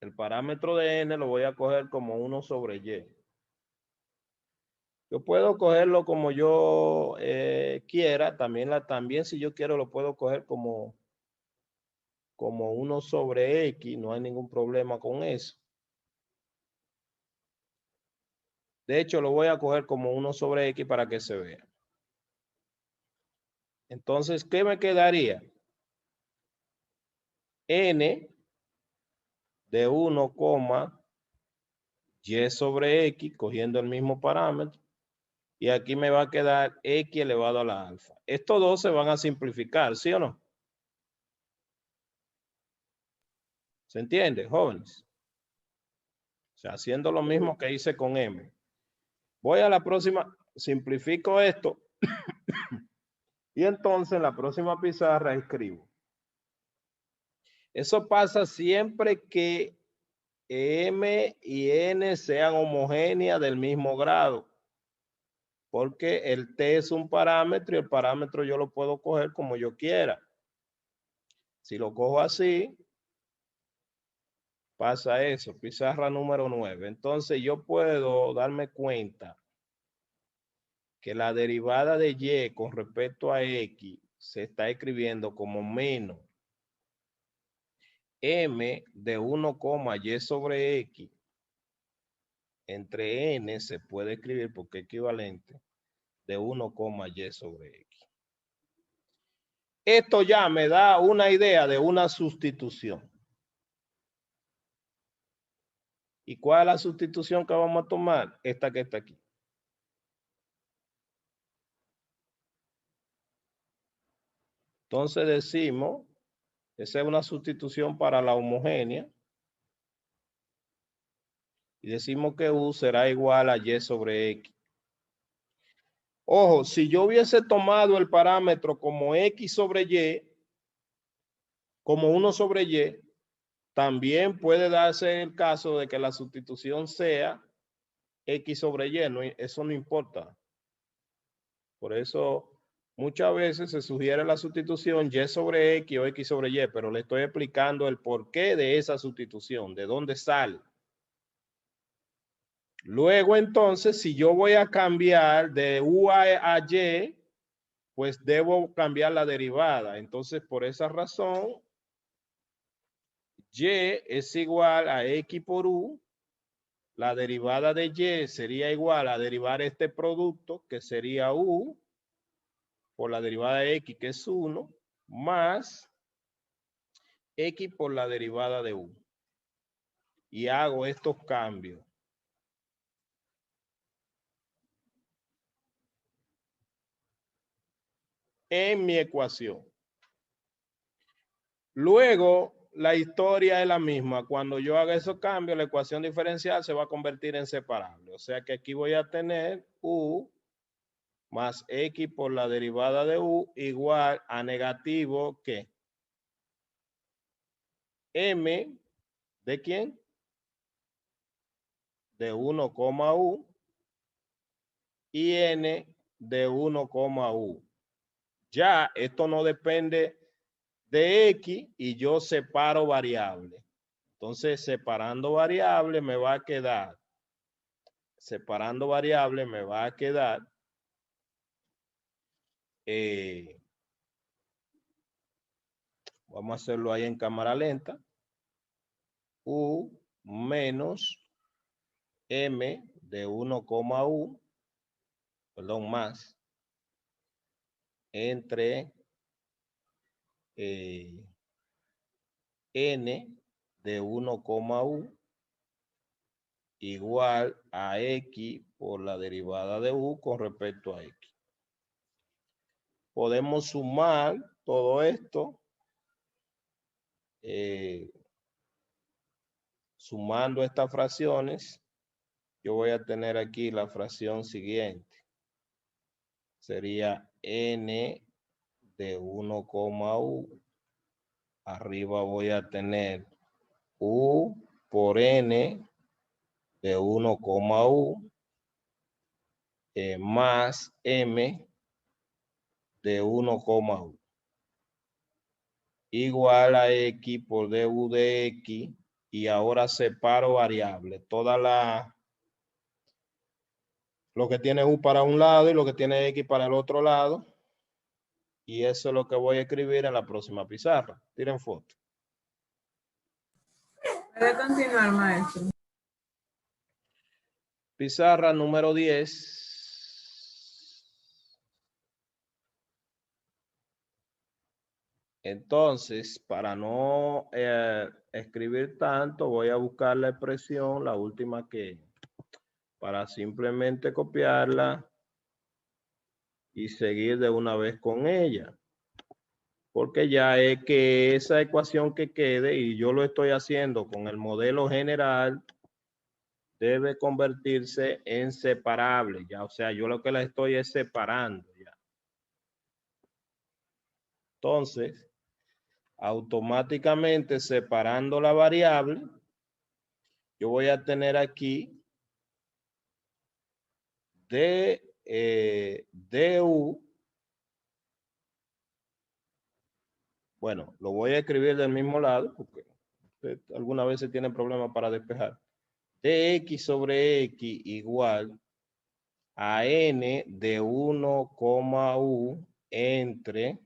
Speaker 1: El parámetro de n lo voy a coger como 1 sobre y. Yo puedo cogerlo como yo quiera. También si yo quiero lo puedo coger como 1 sobre x. No hay ningún problema con eso. De hecho, lo voy a coger como 1 sobre x para que se vea. Entonces, ¿qué me quedaría? N de 1, y sobre x, cogiendo el mismo parámetro. Y aquí me va a quedar x elevado a la alfa. Estos dos se van a simplificar, ¿sí o no? ¿Se entiende, jóvenes? O sea, haciendo lo mismo que hice con m. Voy a la próxima, simplifico esto. Y entonces en la próxima pizarra escribo. Eso pasa siempre que m y n sean homogéneas del mismo grado. Porque el t es un parámetro y el parámetro yo lo puedo coger como yo quiera. Si lo cojo así, pasa eso, pizarra número 9. Entonces yo puedo darme cuenta que la derivada de y con respecto a x se está escribiendo como menos m de 1, y sobre x entre n se puede escribir porque es equivalente de 1, y sobre x. Esto ya me da una idea de una sustitución. ¿Y cuál es la sustitución que vamos a tomar? Esta que está aquí. Entonces decimos, esa es una sustitución para la homogénea. Y decimos que U será igual a Y sobre X. Ojo, si yo hubiese tomado el parámetro como X sobre Y, como 1 sobre Y, también puede darse el caso de que la sustitución sea X sobre Y. No, eso no importa. Por eso muchas veces se sugiere la sustitución Y sobre X o X sobre Y, pero le estoy explicando el porqué de esa sustitución, de dónde sale. Luego, entonces, si yo voy a cambiar de U a Y, pues debo cambiar la derivada. Entonces, por esa razón, Y es igual a X por U. La derivada de Y sería igual a derivar este producto, que sería U, por la derivada de X, que es 1, más X por la derivada de U. Y hago estos cambios. En mi ecuación. Luego, la historia es la misma. Cuando yo haga esos cambios, la ecuación diferencial se va a convertir en separable. O sea que aquí voy a tener U más X por la derivada de U igual a negativo, ¿qué? M, ¿de quién? de 1,u y n de 1,u. Ya esto no depende de x y yo separo variable. Entonces, separando variable me va a quedar. Vamos a hacerlo ahí en cámara lenta. U menos m de 1,u, perdón, más, entre n de 1,u igual a x por la derivada de u con respecto a x. Podemos sumar todo esto, sumando estas fracciones, yo voy a tener aquí la fracción siguiente. Sería n de 1,u. Arriba voy a tener u por n de 1,u más m de 1,u igual a x por du de x, y ahora separo variables. Lo que tiene u para un lado y lo que tiene x para el otro lado. Y eso es lo que voy a escribir en la próxima pizarra. Tiren foto.
Speaker 2: Puede continuar, maestro.
Speaker 1: Pizarra número 10. Entonces, para no escribir tanto, voy a buscar la expresión, la última para simplemente copiarla y seguir de una vez con ella. Porque ya es que esa ecuación que quede, y yo lo estoy haciendo con el modelo general, debe convertirse en separable, ya. O sea, yo lo que la estoy es separando, ya. Entonces, automáticamente separando la variable, yo voy a tener aquí du. Bueno, lo voy a escribir del mismo lado porque algunas veces tienen problemas para despejar. Dx sobre x igual a n de 1,u entre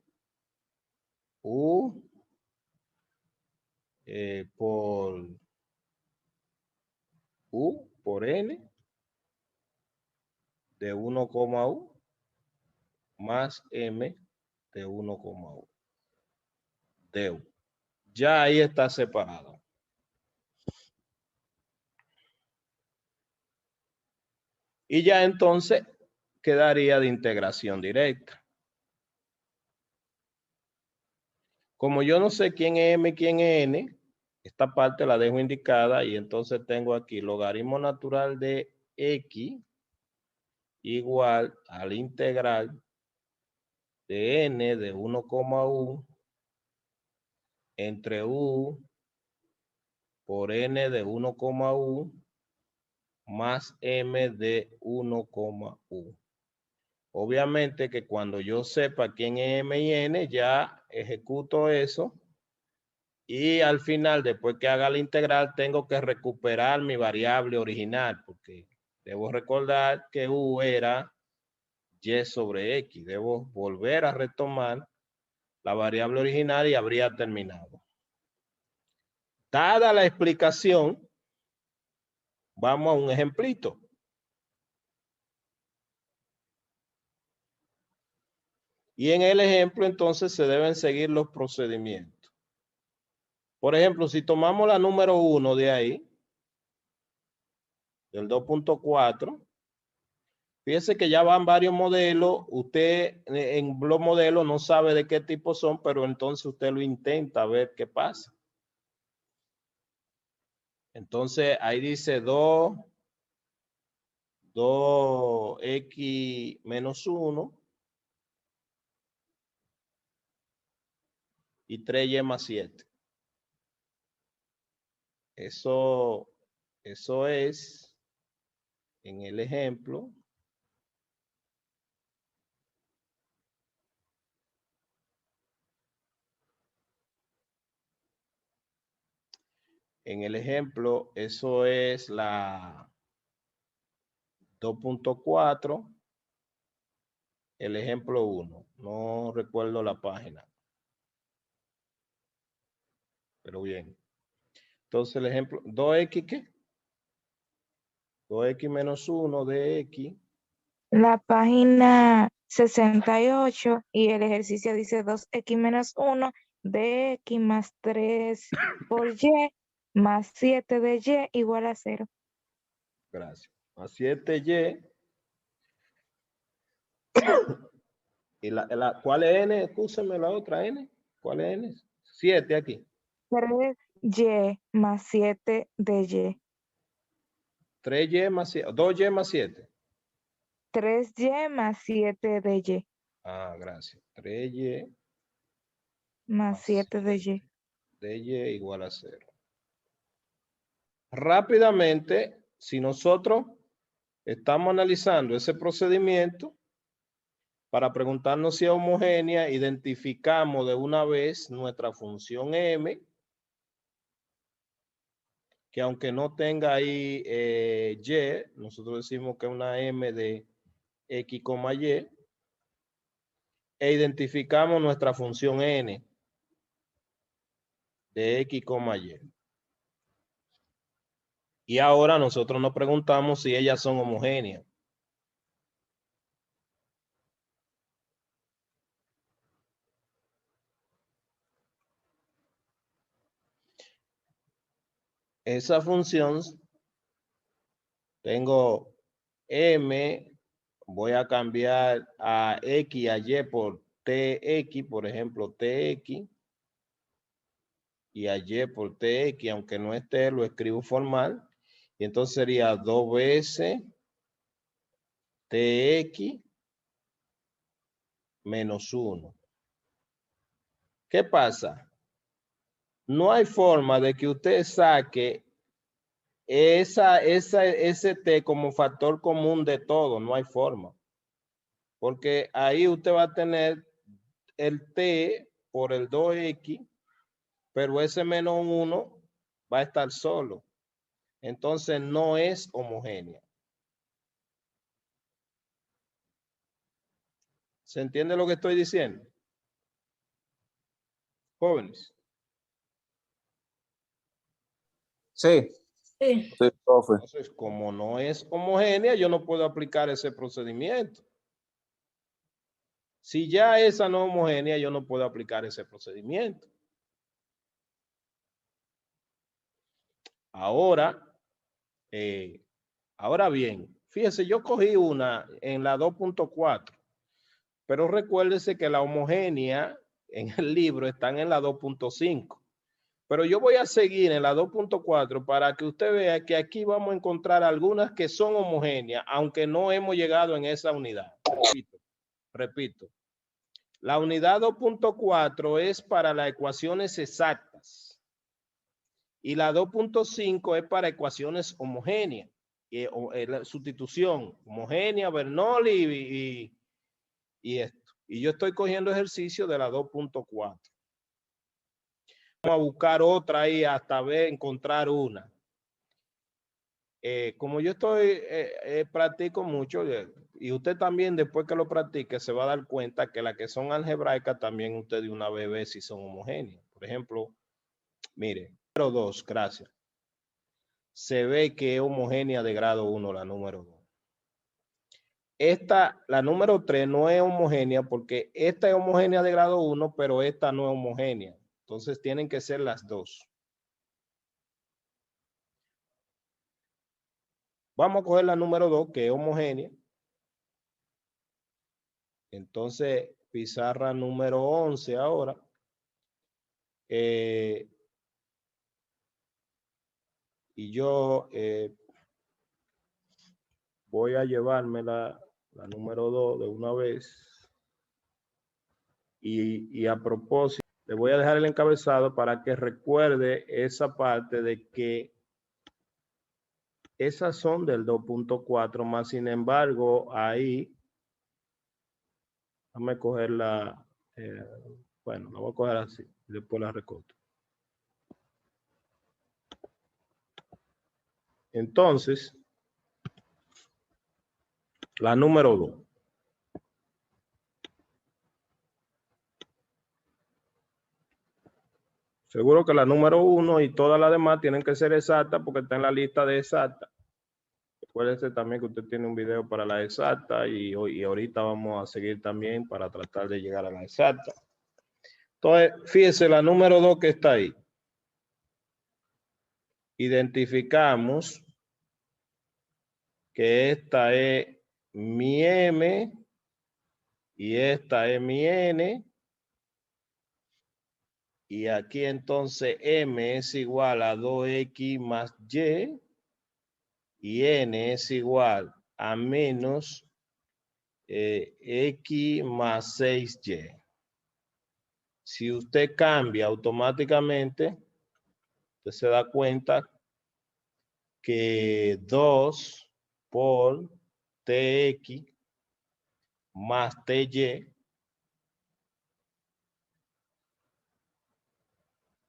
Speaker 1: u por u por n de 1,u más m de 1,u du. Ya ahí está separado. Y ya entonces quedaría de integración directa. Como yo no sé quién es m, quién es n, esta parte la dejo indicada y entonces tengo aquí logaritmo natural de x igual al integral de n de 1,u entre u por n de 1,u más m de 1,u. Obviamente que cuando yo sepa quién es m y n, ya ejecuto eso. Y al final, después que haga la integral, tengo que recuperar mi variable original, porque debo recordar que u era y sobre x. Debo volver a retomar la variable original y habría terminado. Dada la explicación, vamos a un ejemplito. Y en el ejemplo, entonces, se deben seguir los procedimientos. Por ejemplo, si tomamos la número 1 de ahí, del 2.4, fíjese que ya van varios modelos. Usted en los modelos no sabe de qué tipo son, pero entonces usted lo intenta a ver qué pasa. Entonces, ahí dice 2x menos 1 y 3y más 7. Eso es en el ejemplo, eso es la 2.4, el ejemplo 1. No recuerdo la página. Pero bien. Entonces el ejemplo, 2x, ¿qué? 2x menos 1 de x.
Speaker 4: La página 68 y el ejercicio dice 2x menos 1 de x más 3 por y más 7 de y igual a 0.
Speaker 1: Gracias. A 7y. ¿Y cuál es n? Escúchame la otra n. ¿Cuál es n? 7 aquí.
Speaker 4: 3y más 7 de y.
Speaker 1: 3y más 7. 2y más 7.
Speaker 4: 3y más 7 de y.
Speaker 1: Ah, gracias. 3y
Speaker 4: Más 7 de y.
Speaker 1: de y igual a 0. Rápidamente, si nosotros estamos analizando ese procedimiento, para preguntarnos si es homogénea, identificamos de una vez nuestra función m, que aunque no tenga ahí y, nosotros decimos que es una m de x, y, e identificamos nuestra función n de x, y. Y ahora nosotros nos preguntamos si ellas son homogéneas. Esa función, tengo m, voy a cambiar a x y a y por tx, por ejemplo, tx, y a y por tx, aunque no esté, lo escribo formal, y entonces sería 2 veces tx menos 1. ¿Qué pasa? No hay forma de que usted saque ese t como factor común de todo, no hay forma. Porque ahí usted va a tener el t por el 2x, pero ese menos 1 va a estar solo. Entonces no es homogénea. ¿Se entiende lo que estoy diciendo? Jóvenes.
Speaker 5: Sí,
Speaker 2: Sí.
Speaker 5: sí, profe.
Speaker 1: Entonces, como no es homogénea, yo no puedo aplicar ese procedimiento. Si ya esa no es homogénea, yo no puedo aplicar ese procedimiento. Ahora bien, fíjese, yo cogí una en la 2.4, pero recuérdese que la homogénea en el libro están en la 2.5. Pero yo voy a seguir en la 2.4 para que usted vea que aquí vamos a encontrar algunas que son homogéneas, aunque no hemos llegado en esa unidad. Repito. La unidad 2.4 es para las ecuaciones exactas y la 2.5 es para ecuaciones homogéneas. La sustitución homogénea, Bernoulli y esto. Y yo estoy cogiendo ejercicio de la 2.4. Vamos a buscar otra ahí hasta encontrar una. Como yo practico mucho, y usted también después que lo practique se va a dar cuenta que las que son algebraicas también usted de una vez ve si son homogéneas. Por ejemplo, mire, número 2, gracias. Se ve que es homogénea de grado 1 la número 2. La número 3 no es homogénea porque esta es homogénea de grado 1, pero esta no es homogénea. Entonces tienen que ser las dos. Vamos a coger la número 2, que es homogénea. Entonces, pizarra número 11 ahora. Y yo voy a llevarme la número 2 de una vez. Y a propósito, le voy a dejar el encabezado para que recuerde esa parte de que Esas son del 2.4, más sin embargo, ahí, déjame cogerla, bueno, la voy a coger así, y después la recorto. Entonces, la número 2. Seguro que la número 1 y todas las demás tienen que ser exactas porque está en la lista de exactas. Recuérdense también que usted tiene un video para la exacta y ahorita vamos a seguir también para tratar de llegar a la exacta. Entonces, fíjese la número 2 que está ahí. Identificamos que esta es mi M y esta es mi N. Y aquí entonces M es igual a 2X más Y y N es igual a menos X más 6Y. Si usted cambia automáticamente, usted se da cuenta que 2 por TX más TY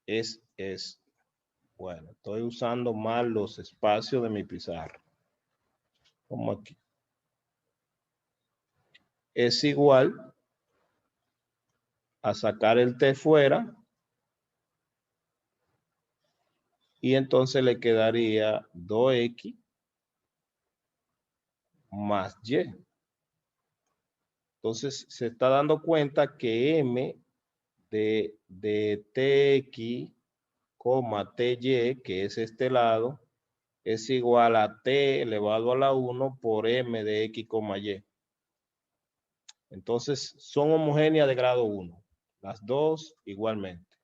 Speaker 1: es, bueno, estoy usando mal los espacios de mi pizarra. Como aquí. Es igual a sacar el T fuera y entonces le quedaría 2X más Y. Entonces se está dando cuenta que M de TX, TY, que es este lado, es igual a T elevado a la 1 por M de X, Y. Entonces son homogéneas de grado 1. Las dos igualmente.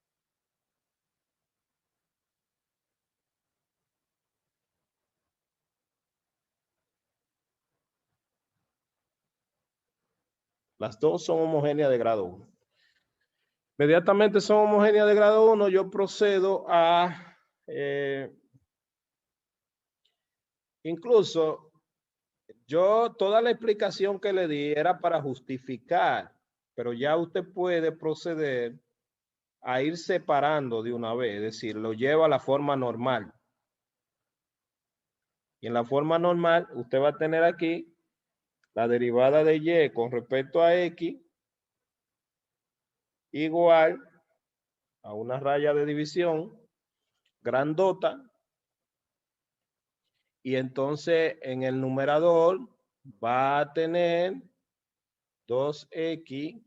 Speaker 1: Las dos son homogéneas de grado 1. Inmediatamente son homogéneas de grado 1, yo procedo a... incluso, yo toda la explicación que le di era para justificar, pero ya usted puede proceder a ir separando de una vez, es decir, lo lleva a la forma normal. Y en la forma normal, usted va a tener aquí la derivada de Y con respecto a X igual a una raya de división grandota. Y entonces en el numerador va a tener 2X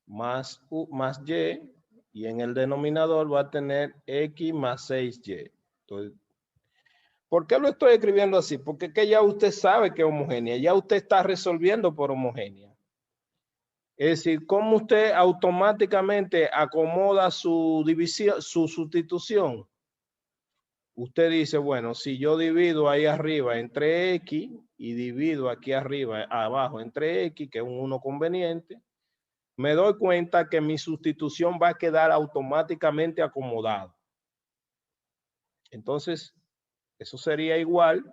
Speaker 1: más Y, y en el denominador va a tener X más 6Y. Entonces, ¿por qué lo estoy escribiendo así? Porque es que ya usted sabe que es homogénea, ya usted está resolviendo por homogénea. Es decir, cómo usted automáticamente acomoda su división, su sustitución. Usted dice, bueno, si yo divido ahí arriba entre X y divido aquí arriba, abajo entre X, que es un 1 conveniente, me doy cuenta que mi sustitución va a quedar automáticamente acomodada. Entonces, eso sería igual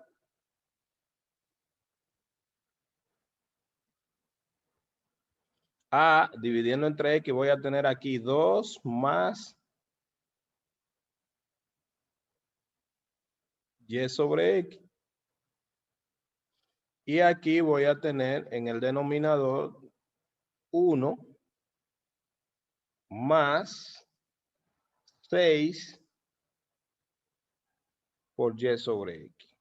Speaker 1: a, dividiendo entre X, voy a tener aquí 2 más Y sobre X. Y aquí voy a tener en el denominador 1 más 6 por Y sobre X.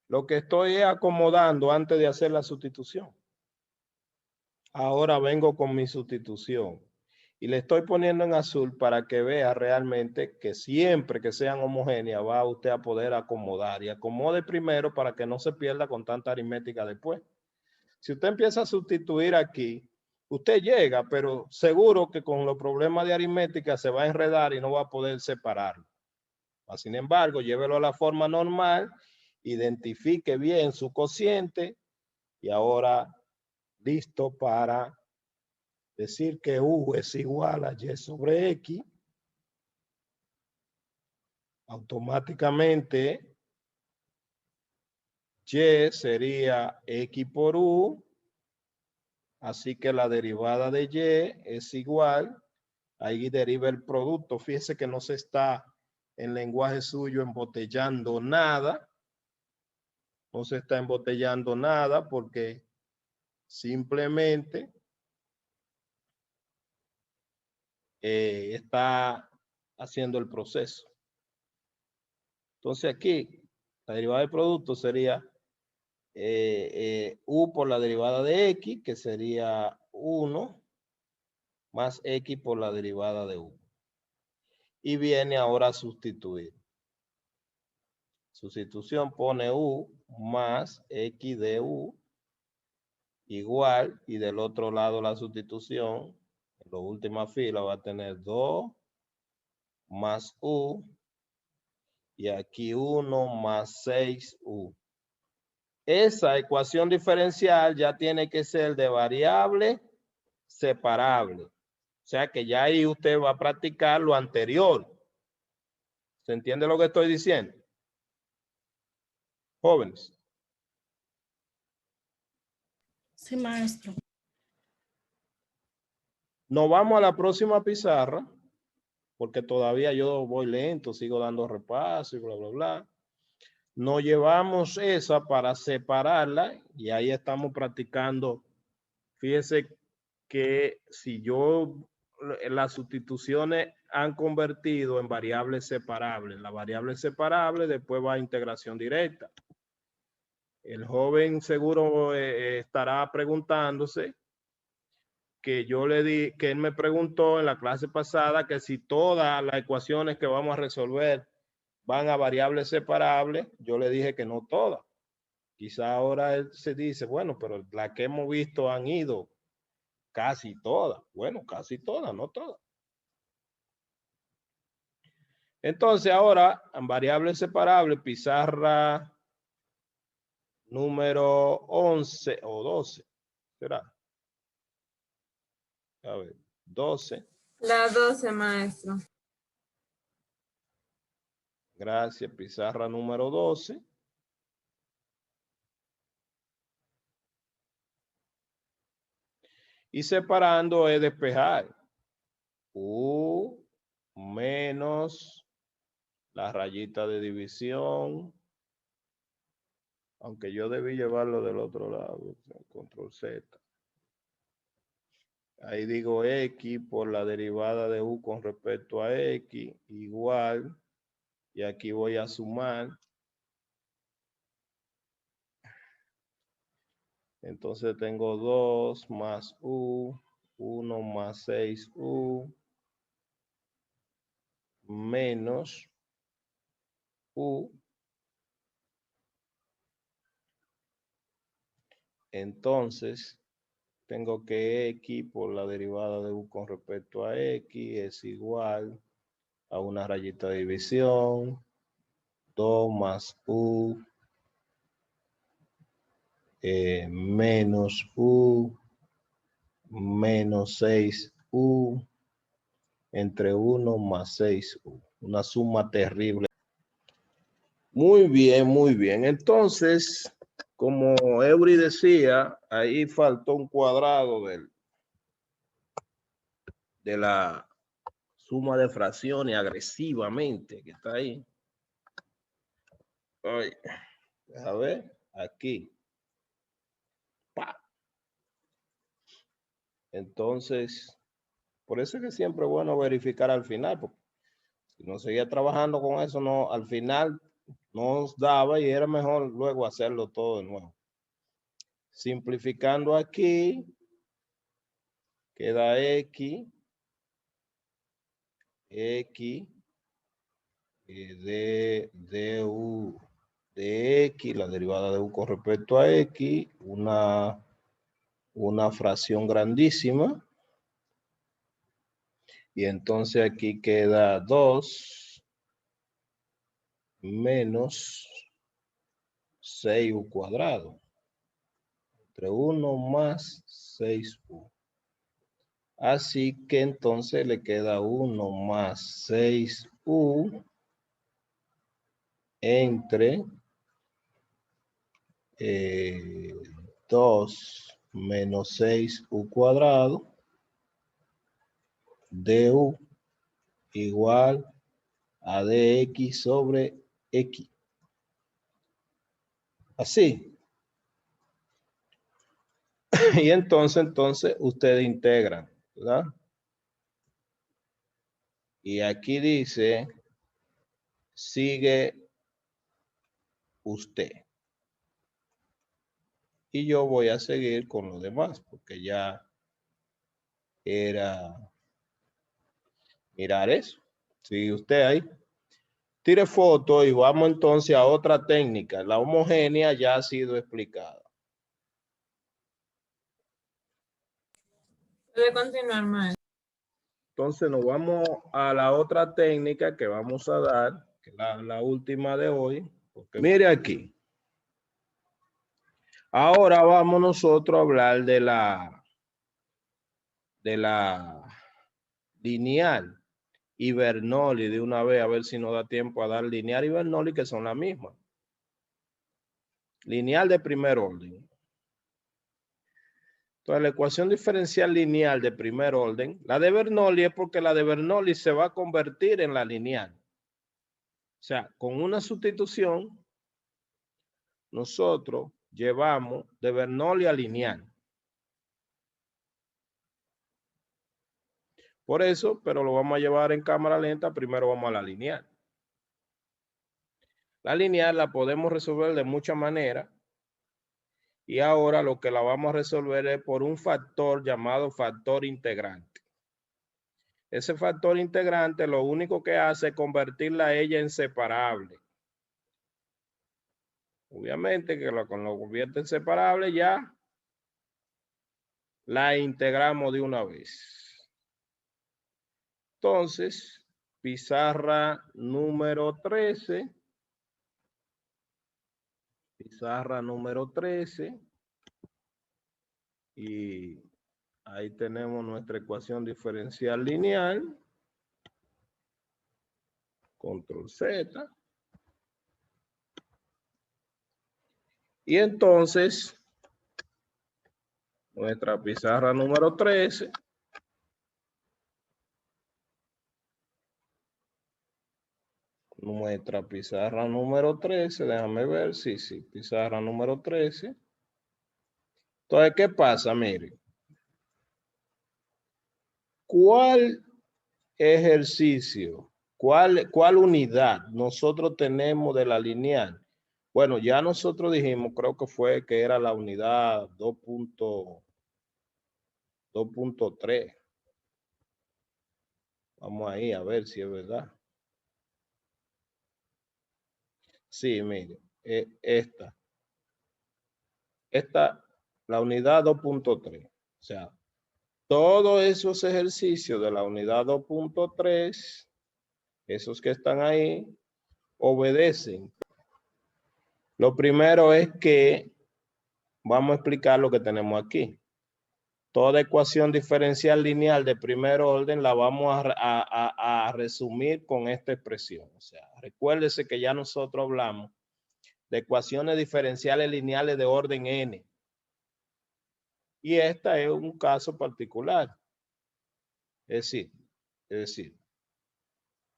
Speaker 1: Lo que estoy acomodando antes de hacer la sustitución. Ahora vengo con mi sustitución. Y le estoy poniendo en azul para que vea realmente que siempre que sean homogéneas va usted a poder acomodar. Y acomode primero para que no se pierda con tanta aritmética después. Si usted empieza a sustituir aquí, usted llega, pero seguro que con los problemas de aritmética se va a enredar y no va a poder separarlo. Sin embargo, llévelo a la forma normal, identifique bien su cociente y ahora listo para decir que U es igual a Y sobre X automáticamente y sería x por u, así que la derivada de y es igual, ahí deriva el producto. Fíjese que no se está en lenguaje suyo embotellando nada, no se está embotellando nada porque simplemente está haciendo el proceso. Entonces aquí la derivada del producto sería u por la derivada de x, que sería 1, más x por la derivada de u. Y viene ahora a sustituir. Sustitución pone u más x de u igual, y del otro lado la sustitución, en la última fila va a tener 2 más u, y aquí 1 más 6u. Esa ecuación diferencial ya tiene que ser de variable separable. O sea que ya ahí usted va a practicar lo anterior. ¿Se entiende lo que estoy diciendo? Jóvenes.
Speaker 6: Sí, maestro.
Speaker 1: Nos vamos a la próxima pizarra, porque todavía yo voy lento, sigo dando repaso y bla, bla, bla. Nos llevamos esa para separarla y ahí estamos practicando. Fíjese que si yo, las sustituciones han convertido en variables separables. La variable separable después va a integración directa. El joven seguro estará preguntándose que yo le di, que él me preguntó en la clase pasada que si todas las ecuaciones que vamos a resolver van a variables separables. Yo le dije que no todas. Quizá ahora él se dice, bueno, pero las que hemos visto han ido casi todas. Bueno, casi todas, no todas. Entonces ahora, en variables separables, pizarra número 11 o 12, ¿será? A ver, 12.
Speaker 2: La 12, maestro.
Speaker 1: Gracias, pizarra número 12. Y separando es despejar. U menos la rayita de división. Aunque yo debí llevarlo del otro lado, control Z. Ahí digo X por la derivada de U con respecto a X, igual, y aquí voy a sumar. Entonces tengo 2 más U, 1 más 6U, menos U. Entonces, tengo que X por la derivada de U con respecto a X es igual a una rayita de división, 2 más U, menos U, menos 6U, entre 1 más 6U. Una suma terrible. Muy bien, muy bien. Entonces, como Eury decía, ahí faltó un cuadrado de la suma de fracciones agresivamente que está ahí. Ay, a ver, aquí. ¡Pa! Entonces, por eso es que siempre es bueno verificar al final, porque si no seguía trabajando con eso, no, al final nos daba y era mejor luego hacerlo todo de nuevo. Simplificando aquí, queda X de U de X, la derivada de U con respecto a X, una fracción grandísima. Y entonces aquí queda 2 menos 6U cuadrado. Entre 1 más 6U. Así que entonces le queda 1 más 6U entre 2 menos 6u cuadrado du igual a dx sobre x. Así. Y entonces ustedes integran, ¿verdad? Y aquí dice, sigue usted. Y yo voy a seguir con lo demás, porque ya era mirar eso. Sigue usted ahí. Tire foto y vamos entonces a otra técnica. La homogénea ya ha sido explicada.
Speaker 2: Puede continuar, maestro.
Speaker 1: Entonces nos vamos a la otra técnica que vamos a dar, que es la última de hoy. Porque mire aquí. Ahora vamos nosotros a hablar de la lineal y Bernoulli de una vez, a ver si nos da tiempo a dar lineal y Bernoulli, que son las mismas. Lineal de primer orden. Entonces, la ecuación diferencial lineal de primer orden, la de Bernoulli es porque la de Bernoulli se va a convertir en la lineal. O sea, con una sustitución, nosotros llevamos de Bernoulli a lineal. Por eso, pero lo vamos a llevar en cámara lenta, primero vamos a la lineal. La lineal la podemos resolver de muchas maneras. Y ahora lo que la vamos a resolver es por un factor llamado factor integrante. Ese factor integrante lo único que hace es convertirla a ella en separable. Obviamente que cuando lo convierte en separable ya la integramos de una vez. Entonces, pizarra número 13. Pizarra número 13. Y ahí tenemos nuestra ecuación diferencial lineal. Control Z. Y entonces, nuestra pizarra número 13. Nuestra pizarra número 13. Déjame ver. Sí, pizarra número 13. Entonces, ¿qué pasa? Mire. ¿Cuál ejercicio? ¿Cuál unidad nosotros tenemos de la lineal? Bueno, ya nosotros dijimos, creo que fue que era la unidad 2.3. Vamos ahí a ver si es verdad. Sí, mire, esta, la unidad 2.3. O sea, todos esos ejercicios de la unidad 2.3, esos que están ahí, obedecen. Lo primero es que vamos a explicar lo que tenemos aquí. Toda ecuación diferencial lineal de primer orden la vamos a resumir con esta expresión. O sea, recuérdese que ya nosotros hablamos de ecuaciones diferenciales lineales de orden n. Y esta es un caso particular. Es decir,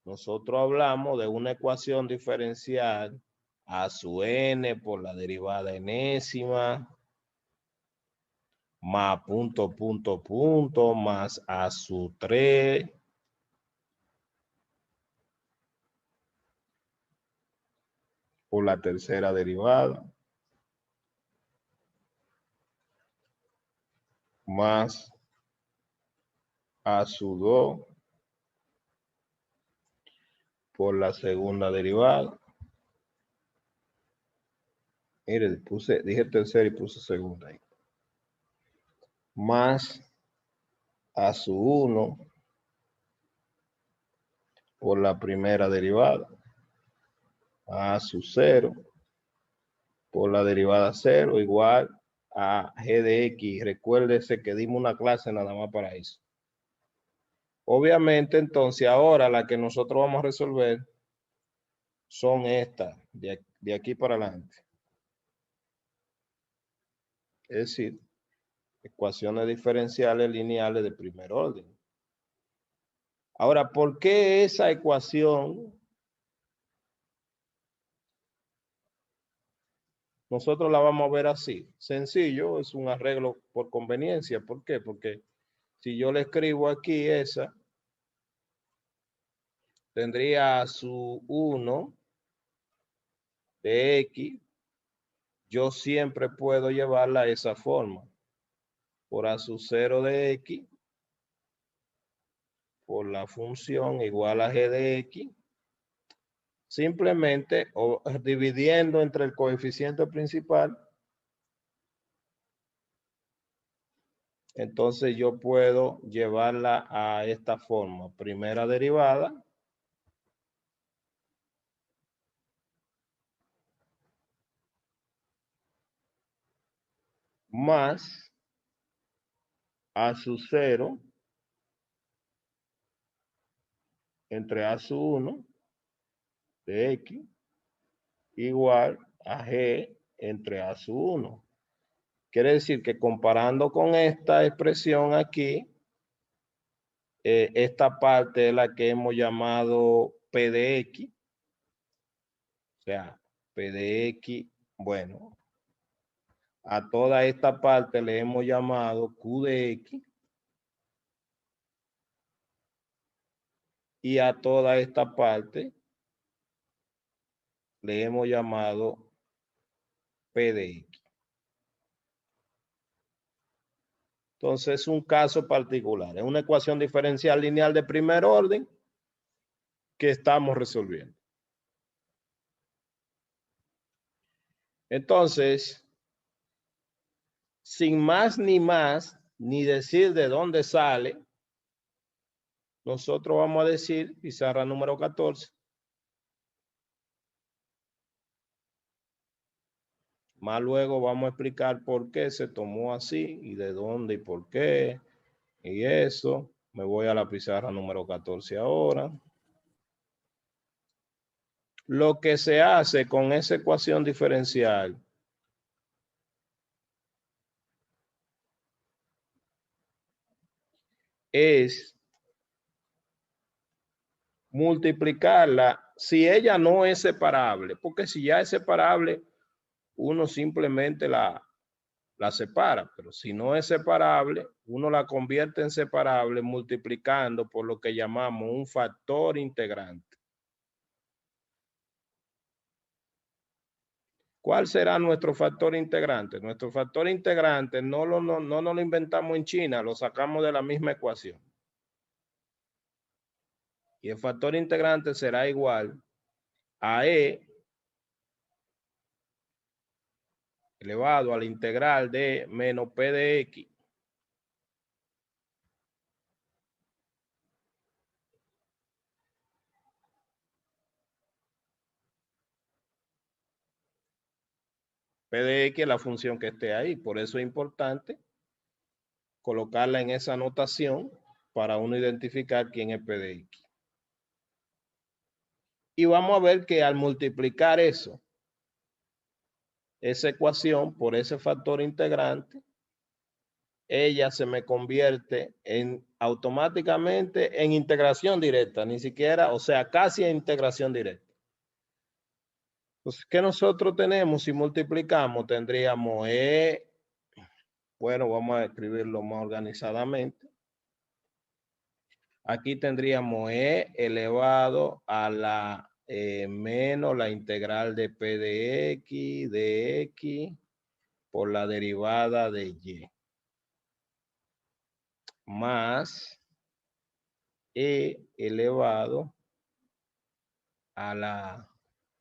Speaker 1: nosotros hablamos de una ecuación diferencial a su n por la derivada enésima, más punto, más a su 3, por la tercera derivada, más a su 2 por la segunda derivada. Mire, dije tercera y puse segunda ahí. Más a su 1 por la primera derivada. A su 0 por la derivada 0 igual a g de x. Recuérdese que dimos una clase nada más para eso. Obviamente, entonces, ahora la que nosotros vamos a resolver son estas, de aquí para adelante. Es decir, ecuaciones diferenciales lineales de primer orden. Ahora, ¿por qué esa ecuación nosotros la vamos a ver así? Sencillo, es un arreglo por conveniencia. ¿Por qué? Porque si yo le escribo aquí esa, tendría su 1 de X. Yo siempre puedo llevarla a esa forma. Por A sub 0 de X por la función igual a G de X. Simplemente dividiendo entre el coeficiente principal. Entonces yo puedo llevarla a esta forma. Primera derivada. Más A sub 0 entre A sub 1 de X igual a G entre A sub 1. Quiere decir que comparando con esta expresión aquí, esta parte es la que hemos llamado P de X. O sea, P de X, bueno, a toda esta parte le hemos llamado Q de X. Y a toda esta parte le hemos llamado P de X. Entonces es un caso particular. Es una ecuación diferencial lineal de primer orden que estamos resolviendo. Entonces, sin más, ni decir de dónde sale, nosotros vamos a decir, pizarra número 14. Más luego vamos a explicar por qué se tomó así y de dónde y por qué. Y eso, me voy a la pizarra número 14 ahora. Lo que se hace con esa ecuación diferencial es multiplicarla si ella no es separable, porque si ya es separable, uno simplemente la separa, pero si no es separable, uno la convierte en separable multiplicando por lo que llamamos un factor integrante. ¿Cuál será nuestro factor integrante? Nuestro factor integrante no nos lo inventamos en China, lo sacamos de la misma ecuación. Y el factor integrante será igual a E elevado a la integral de menos P de X P de X es la función que esté ahí. Por eso es importante colocarla en esa notación para uno identificar quién es P de X. Y vamos a ver que al multiplicar eso, esa ecuación por ese factor integrante, ella se me convierte en automáticamente en integración directa, ni siquiera, o sea, casi en integración directa. Entonces, ¿qué nosotros tenemos? Si multiplicamos, tendríamos E, bueno, vamos a escribirlo más organizadamente. Aquí tendríamos E elevado a la menos la integral de P de X por la derivada de Y. Más E elevado a la,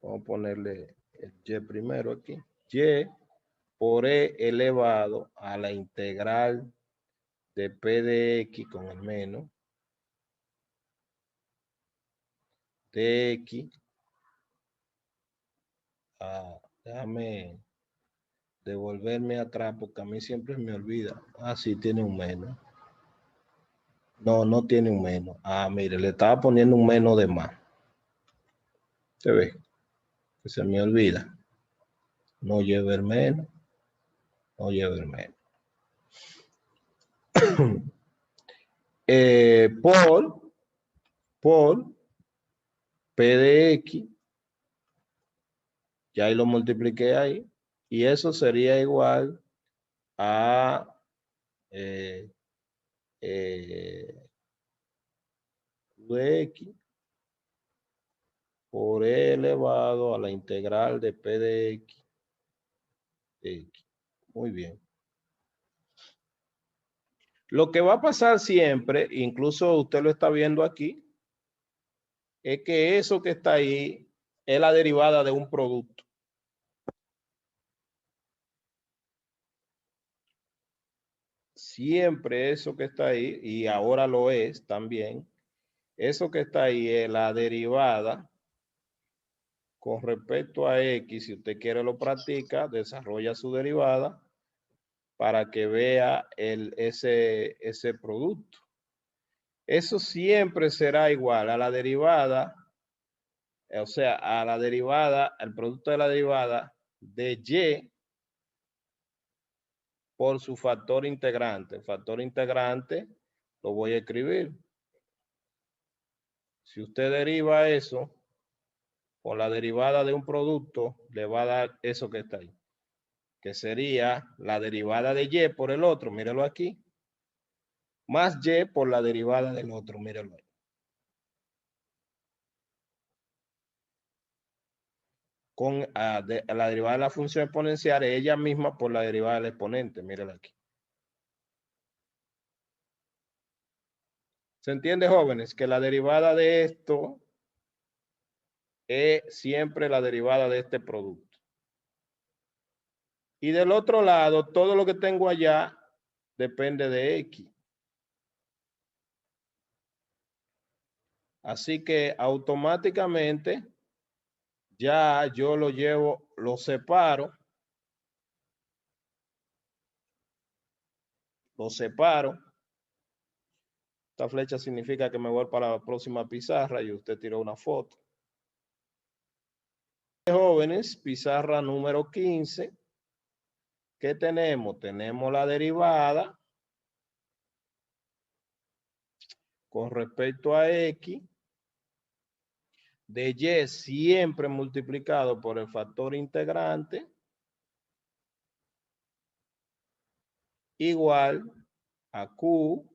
Speaker 1: vamos a ponerle el Y primero aquí, Y por E elevado a la integral de P de X con el menos de X. Déjame devolverme atrás porque a mí siempre me olvida. Sí, tiene un menos. No tiene un menos. Mire, le estaba poniendo un menos de más. ¿Se ve? que se me olvida. No lleve el menos. No lleve el menos. Por P de X, ya ahí lo multipliqué ahí, y eso sería igual a Q de X por E elevado a la integral de P de X. Muy bien. Lo que va a pasar siempre, incluso usted lo está viendo aquí, es que eso que está ahí es la derivada de un producto. Siempre eso que está ahí, y ahora lo es también, eso que está ahí es la derivada con respecto a X. Si usted quiere lo practica, desarrolla su derivada para que vea ese producto. Eso siempre será igual a la derivada, o sea, a la derivada, el producto de la derivada de Y por su factor integrante. El factor integrante lo voy a escribir. Si usted deriva eso por la derivada de un producto, le va a dar eso que está ahí, que sería la derivada de Y por el otro, mírelo aquí, más Y por la derivada del otro, mírelo ahí. Con la derivada de la función exponencial es ella misma por la derivada del exponente, mírelo aquí. ¿Se entiende, jóvenes? Que la derivada de esto es siempre la derivada de este producto. Y del otro lado, todo lo que tengo allá depende de X. Así que automáticamente ya yo lo llevo, lo separo. Lo separo. Esta flecha significa que me voy para la próxima pizarra y usted tiró una foto. Jóvenes, pizarra número 15. ¿Qué tenemos? Tenemos la derivada con respecto a X de Y siempre multiplicado por el factor integrante igual a Q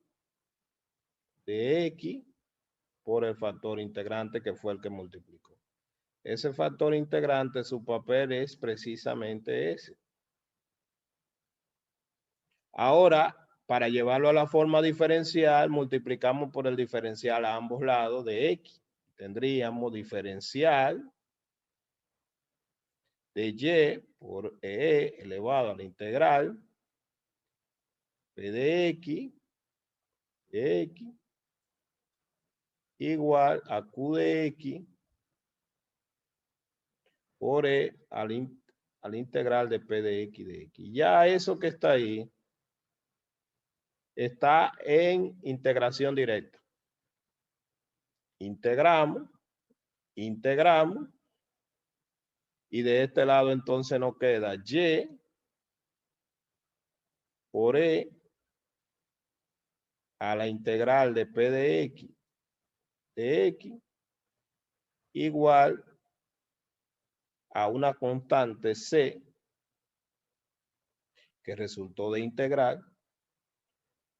Speaker 1: de X por el factor integrante que fue el que multiplicó. Ese factor integrante, su papel es precisamente ese. Ahora, para llevarlo a la forma diferencial, multiplicamos por el diferencial a ambos lados de X. Tendríamos diferencial de Y por E elevado a la integral P de X igual a Q de X por E a la integral de P de X de X. Ya eso que está ahí está en integración directa. Integramos, y de este lado entonces nos queda Y por E a la integral de P de X igual a una constante C que resultó de integral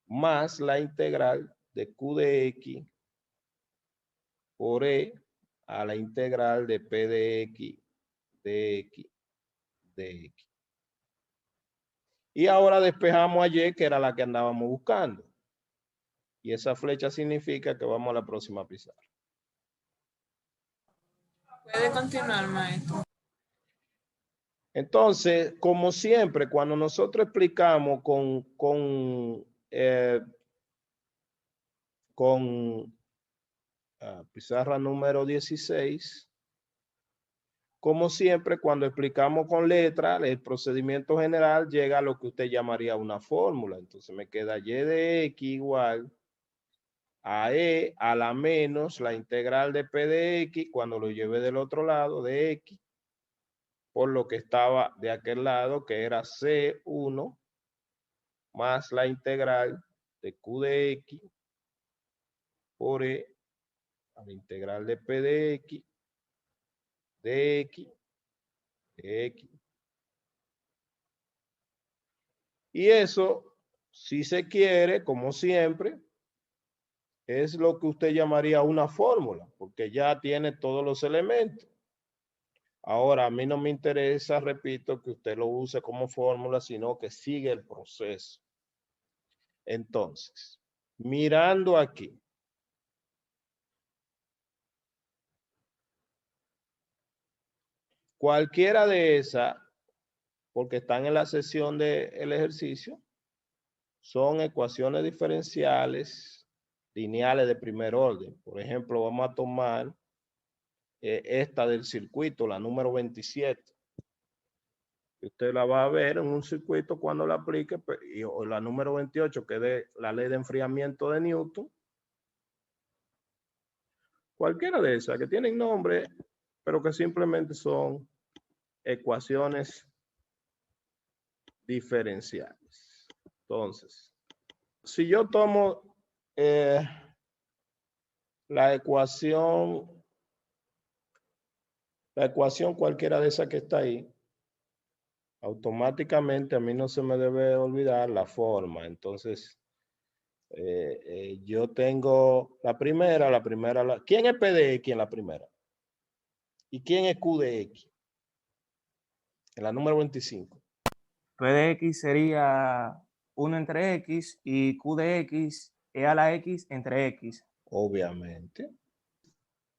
Speaker 1: más la integral de Q de X por E a la integral de P de X de X. Y ahora despejamos a Y, que era la que andábamos buscando. Y esa flecha significa que vamos a la próxima pizarra.
Speaker 2: Puede continuar, maestro.
Speaker 1: Entonces, como siempre, cuando nosotros explicamos con pizarra número 16, como siempre, cuando explicamos con letra, el procedimiento general llega a lo que usted llamaría una fórmula. Entonces me queda Y de X igual a E a la menos la integral de P de X cuando lo lleve del otro lado de X por lo que estaba de aquel lado, que era C1 más la integral de Q de X por E a la integral de P de X, de X. Y eso, si se quiere, como siempre, es lo que usted llamaría una fórmula, porque ya tiene todos los elementos. Ahora, a mí no me interesa, repito, que usted lo use como fórmula, sino que sigue el proceso. Entonces, mirando aquí, cualquiera de esas, porque están en la sesión del ejercicio, son ecuaciones diferenciales lineales de primer orden. Por ejemplo, vamos a tomar esta del circuito, la número 27. Usted la va a ver en un circuito cuando la aplique, o la número 28, que es de la ley de enfriamiento de Newton. Cualquiera de esas que tienen nombre, pero que simplemente son ecuaciones diferenciales. Entonces, si yo tomo la ecuación cualquiera de esas que está ahí, automáticamente a mí no se me debe olvidar la forma. Entonces, yo tengo la primera. ¿Quién es P de X en la primera? ¿Y quién es Q de X? En la número 25.
Speaker 5: P de X sería 1 entre X y Q de X es a la X entre X.
Speaker 1: Obviamente.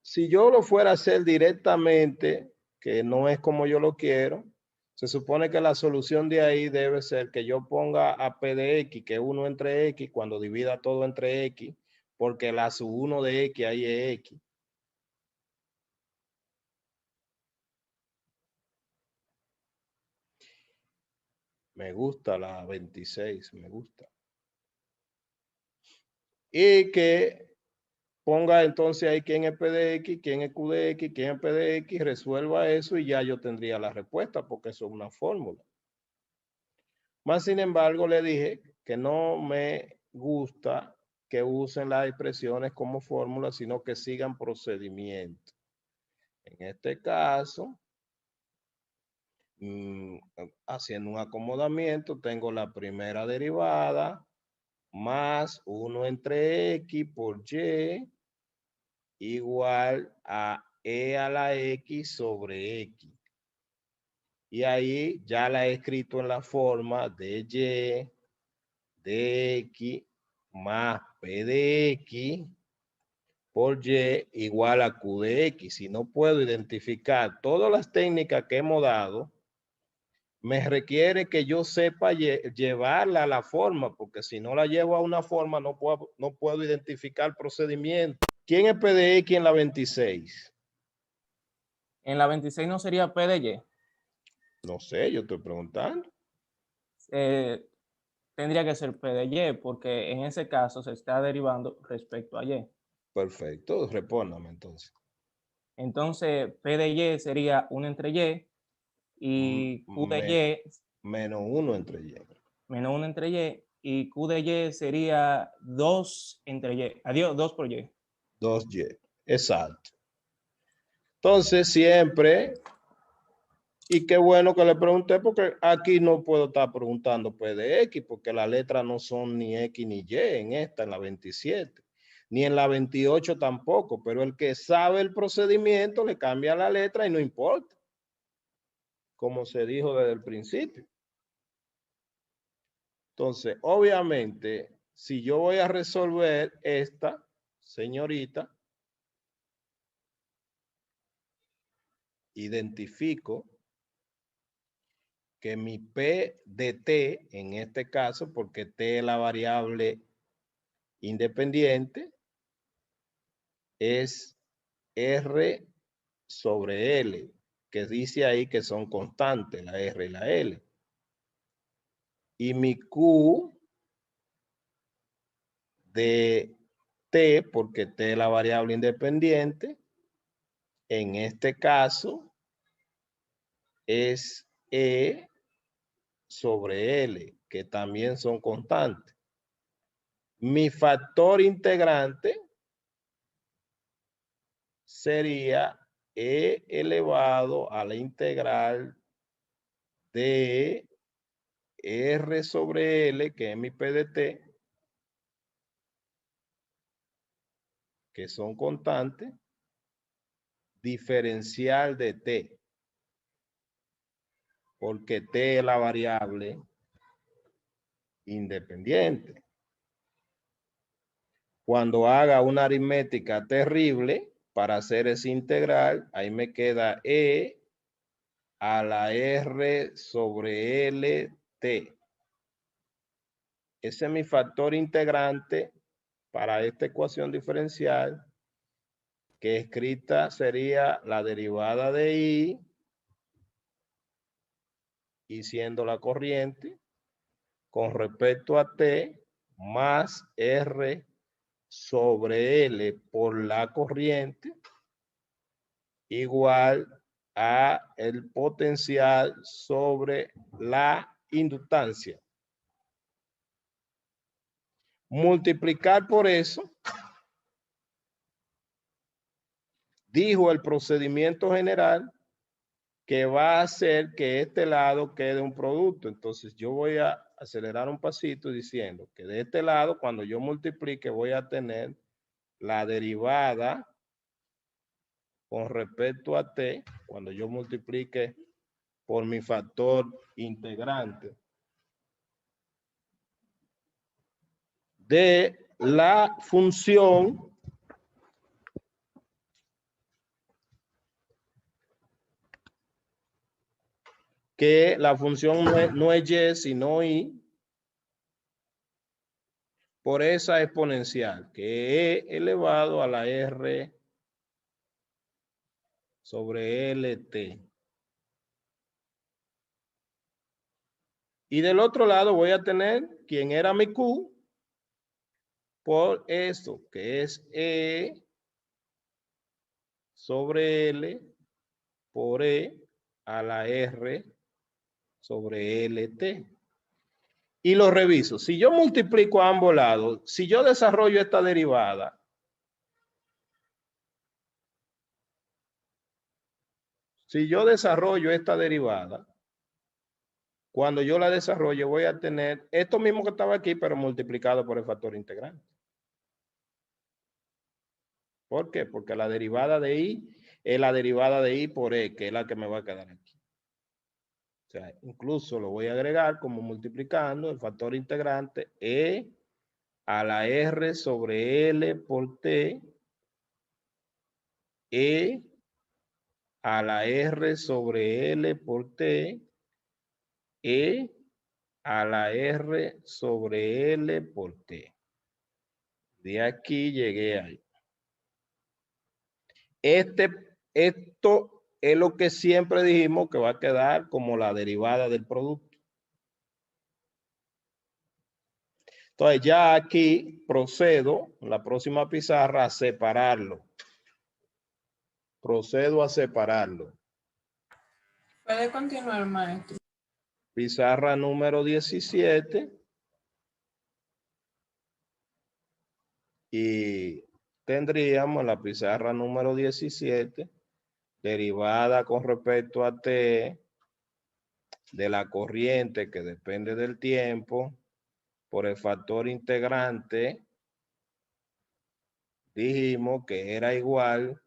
Speaker 1: Si yo lo fuera a hacer directamente, que no es como yo lo quiero, se supone que la solución de ahí debe ser que yo ponga a P de X, que es 1 entre X, cuando divida todo entre X, porque la sub 1 de X ahí es X. Me gusta la 26, me gusta. Y que ponga entonces ahí quién es P de X, quién es Q de X, quién es P de X, resuelva eso y ya yo tendría la respuesta porque eso es una fórmula. Más sin embargo, le dije que no me gusta que usen las expresiones como fórmula, sino que sigan procedimiento. En este caso, haciendo un acomodamiento, tengo la primera derivada más 1 entre X por Y igual a E a la X sobre X. Y ahí ya la he escrito en la forma de Y de X más P de X por Y igual a Q de X. Si no puedo identificar todas las técnicas que hemos dado, me requiere que yo sepa llevarla a la forma, porque si no la llevo a una forma, no puedo identificar el procedimiento. ¿Quién es P de X en la 26?
Speaker 5: En la 26 no sería P de Y.
Speaker 1: No sé, yo estoy preguntando.
Speaker 5: Tendría que ser P de Y, porque en ese caso se está derivando respecto a Y.
Speaker 1: Perfecto, respóndame entonces.
Speaker 5: Entonces, P de Y sería 1 entre Y y Q de Y
Speaker 1: menos 1 entre Y.
Speaker 5: Menos 1 entre Y y Q de Y sería 2 entre Y. Adiós, 2 por Y.
Speaker 1: 2Y, exacto. Entonces, siempre, y qué bueno que le pregunté, porque aquí no puedo estar preguntando P de X, porque las letras no son ni X ni Y en esta, en la 27. Ni en la 28 tampoco, pero el que sabe el procedimiento le cambia la letra y no importa. Como se dijo desde el principio. Entonces, obviamente, si yo voy a resolver esta, señorita, identifico que mi P de T, en este caso, porque T es la variable independiente, es R sobre L, que dice ahí que son constantes, la R y la L. Y mi Q de T, porque T es la variable independiente, en este caso es E sobre L, que también son constantes. Mi factor integrante sería E elevado a la integral de R sobre L, que es mi P de T, que son constantes, diferencial de T, porque T es la variable independiente. Cuando haga una aritmética terrible para hacer ese integral, ahí me queda E a la R sobre LT. Ese es mi factor integrante para esta ecuación diferencial, que escrita sería la derivada de I, y siendo la corriente, con respecto a T, más R sobre L por la corriente, igual a el potencial sobre la inductancia. Multiplicar por eso, dijo el procedimiento general, que va a hacer que este lado quede un producto. Entonces yo voy a acelerar un pasito diciendo que de este lado, cuando yo multiplique, voy a tener la derivada con respecto a T, cuando yo multiplique por mi factor integrante, de la función que la función no es y, sino i, por esa exponencial, que e elevado a la r sobre lt. Y del otro lado voy a tener quien era mi q por esto, que es e sobre l por e a la r sobre lt. Y lo reviso. Si yo multiplico a ambos lados, si yo desarrollo esta derivada, cuando yo la desarrollo voy a tener esto mismo que estaba aquí, pero multiplicado por el factor integrante. ¿Por qué? Porque la derivada de i es la derivada de i por e, que es la que me va a quedar aquí. O sea, incluso lo voy a agregar como multiplicando el factor integrante e a la r sobre l por t, e a la r sobre l por t, e a la r sobre l por t. De aquí llegué ahí. Esto es lo que siempre dijimos que va a quedar como la derivada del producto. Entonces ya aquí procedo, en la próxima pizarra, a separarlo. Procedo a separarlo.
Speaker 2: Puede continuar, maestro.
Speaker 1: Pizarra número 17. Y tendríamos la pizarra número 17, derivada con respecto a T de la corriente que depende del tiempo por el factor integrante. Dijimos que era igual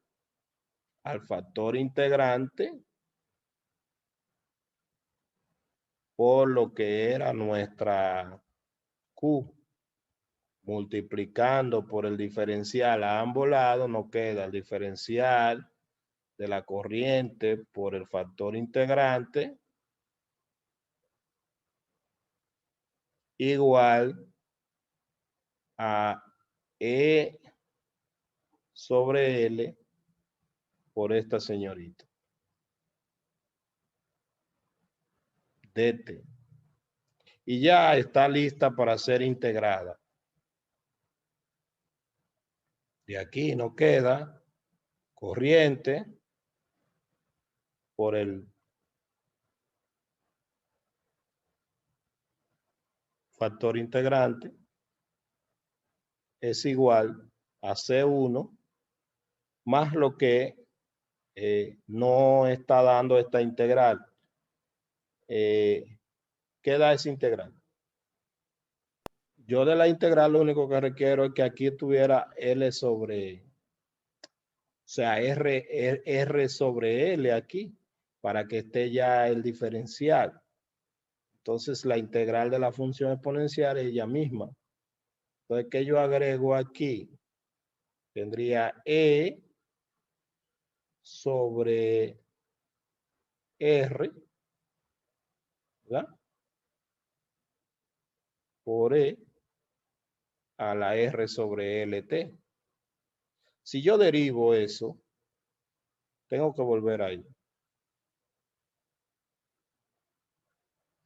Speaker 1: al factor integrante por lo que era nuestra Q. Multiplicando por el diferencial a ambos lados, nos queda el diferencial de la corriente por el factor integrante igual a E sobre L por esta señorita. DT. Y ya está lista para ser integrada. De aquí nos queda corriente por el factor integrante es igual a C1 más lo que no está dando esta integral. ¿Qué da esa integral? Yo de la integral lo único que requiero es que aquí tuviera L sobre, o sea, R sobre L aquí, para que esté ya el diferencial. Entonces la integral de la función exponencial es ella misma. Entonces, ¿qué yo agrego aquí? Tendría E sobre R, ¿verdad? Por E a la R sobre LT. Si yo derivo eso, tengo que volver ahí.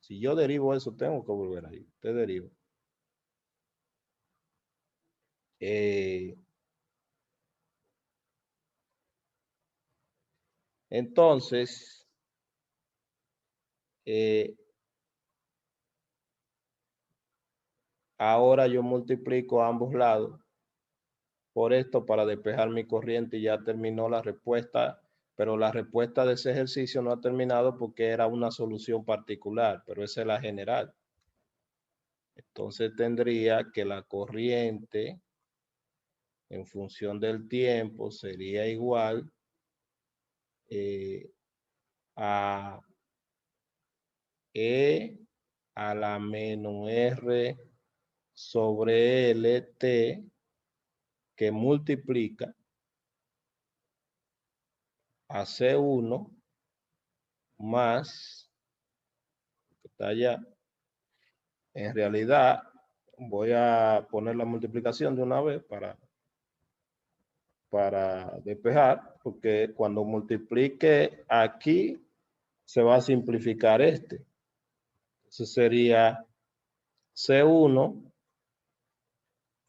Speaker 1: Si yo derivo eso, tengo que volver ahí. Te derivo. Entonces, ahora yo multiplico a ambos lados por esto para despejar mi corriente y ya terminó la respuesta, pero la respuesta de ese ejercicio no ha terminado porque era una solución particular, pero esa es la general. Entonces tendría que la corriente en función del tiempo sería igual a E a la menos R sobre LT que multiplica a C1 más, que está allá. En realidad voy a poner la multiplicación de una vez para despejar, porque cuando multiplique aquí se va a simplificar este. Entonces sería C1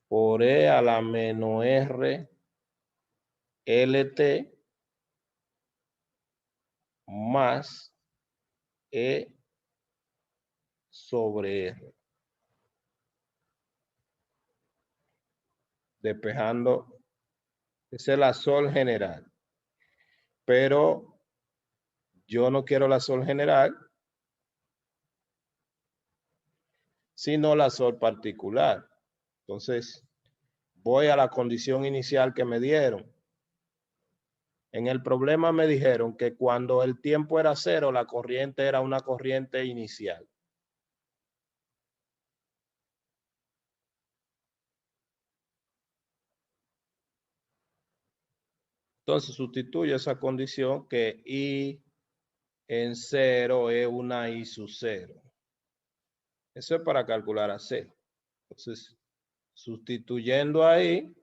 Speaker 1: por E a la menos R LT más E sobre R. Despejando, esa es la sol general. Pero yo no quiero la sol general, sino la sol particular. Entonces, voy a la condición inicial que me dieron. En el problema me dijeron que cuando el tiempo era cero, la corriente era una corriente inicial. Entonces, sustituyo esa condición que I en cero es una I sub cero. Eso es para calcular a cero. Entonces, sustituyendo ahí,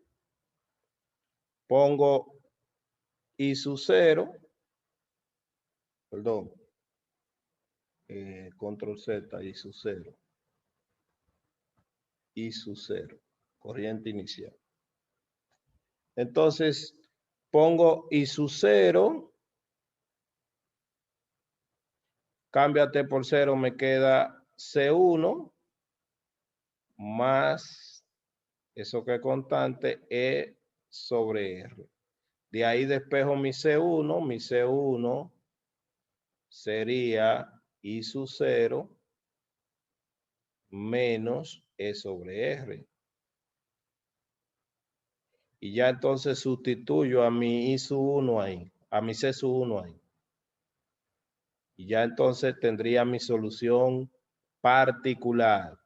Speaker 1: pongo I sub cero, perdón, control Z, I sub cero. I sub cero, corriente inicial. Entonces, pongo I sub cero, cámbiate por cero, me queda C1 más eso que es constante E sobre R. De ahí despejo mi C1 sería I sub cero menos E sobre R. Y ya entonces sustituyo a mi I sub 1 ahí, a mi C sub 1 ahí. Y ya entonces tendría mi solución particular.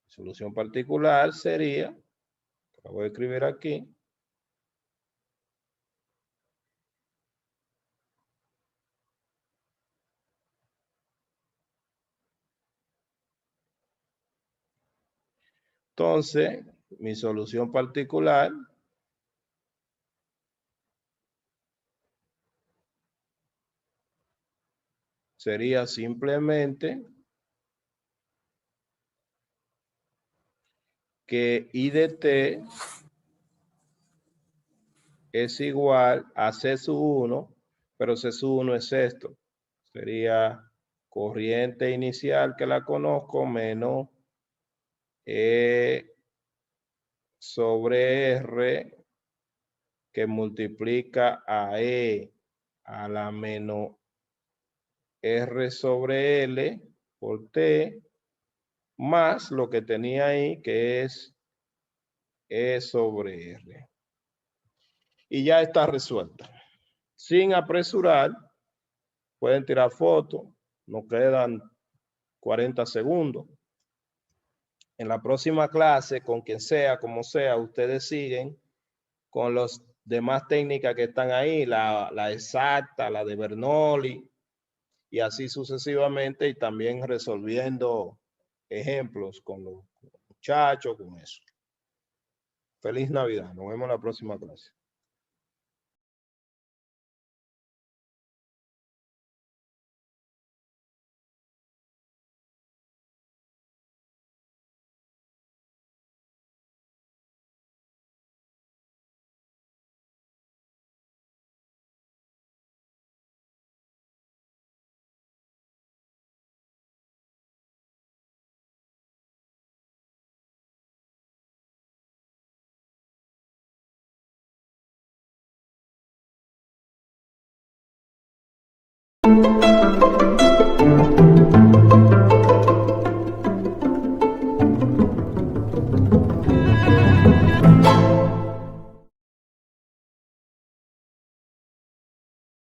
Speaker 1: Solución particular sería, la voy a escribir aquí, entonces mi solución particular sería simplemente que I de T es igual a C sub 1, pero C sub 1 es esto. Sería corriente inicial que la conozco menos E sobre R que multiplica a E a la menos R sobre L por T más lo que tenía ahí que es E sobre R. Y ya está resuelta. Sin apresurar, pueden tirar fotos, nos quedan 40 segundos. En la próxima clase, con quien sea, como sea, ustedes siguen con las demás técnicas que están ahí, la exacta, la de Bernoulli, y así sucesivamente, y también resolviendo ejemplos con los muchachos, con eso. Feliz Navidad. Nos vemos en la próxima clase.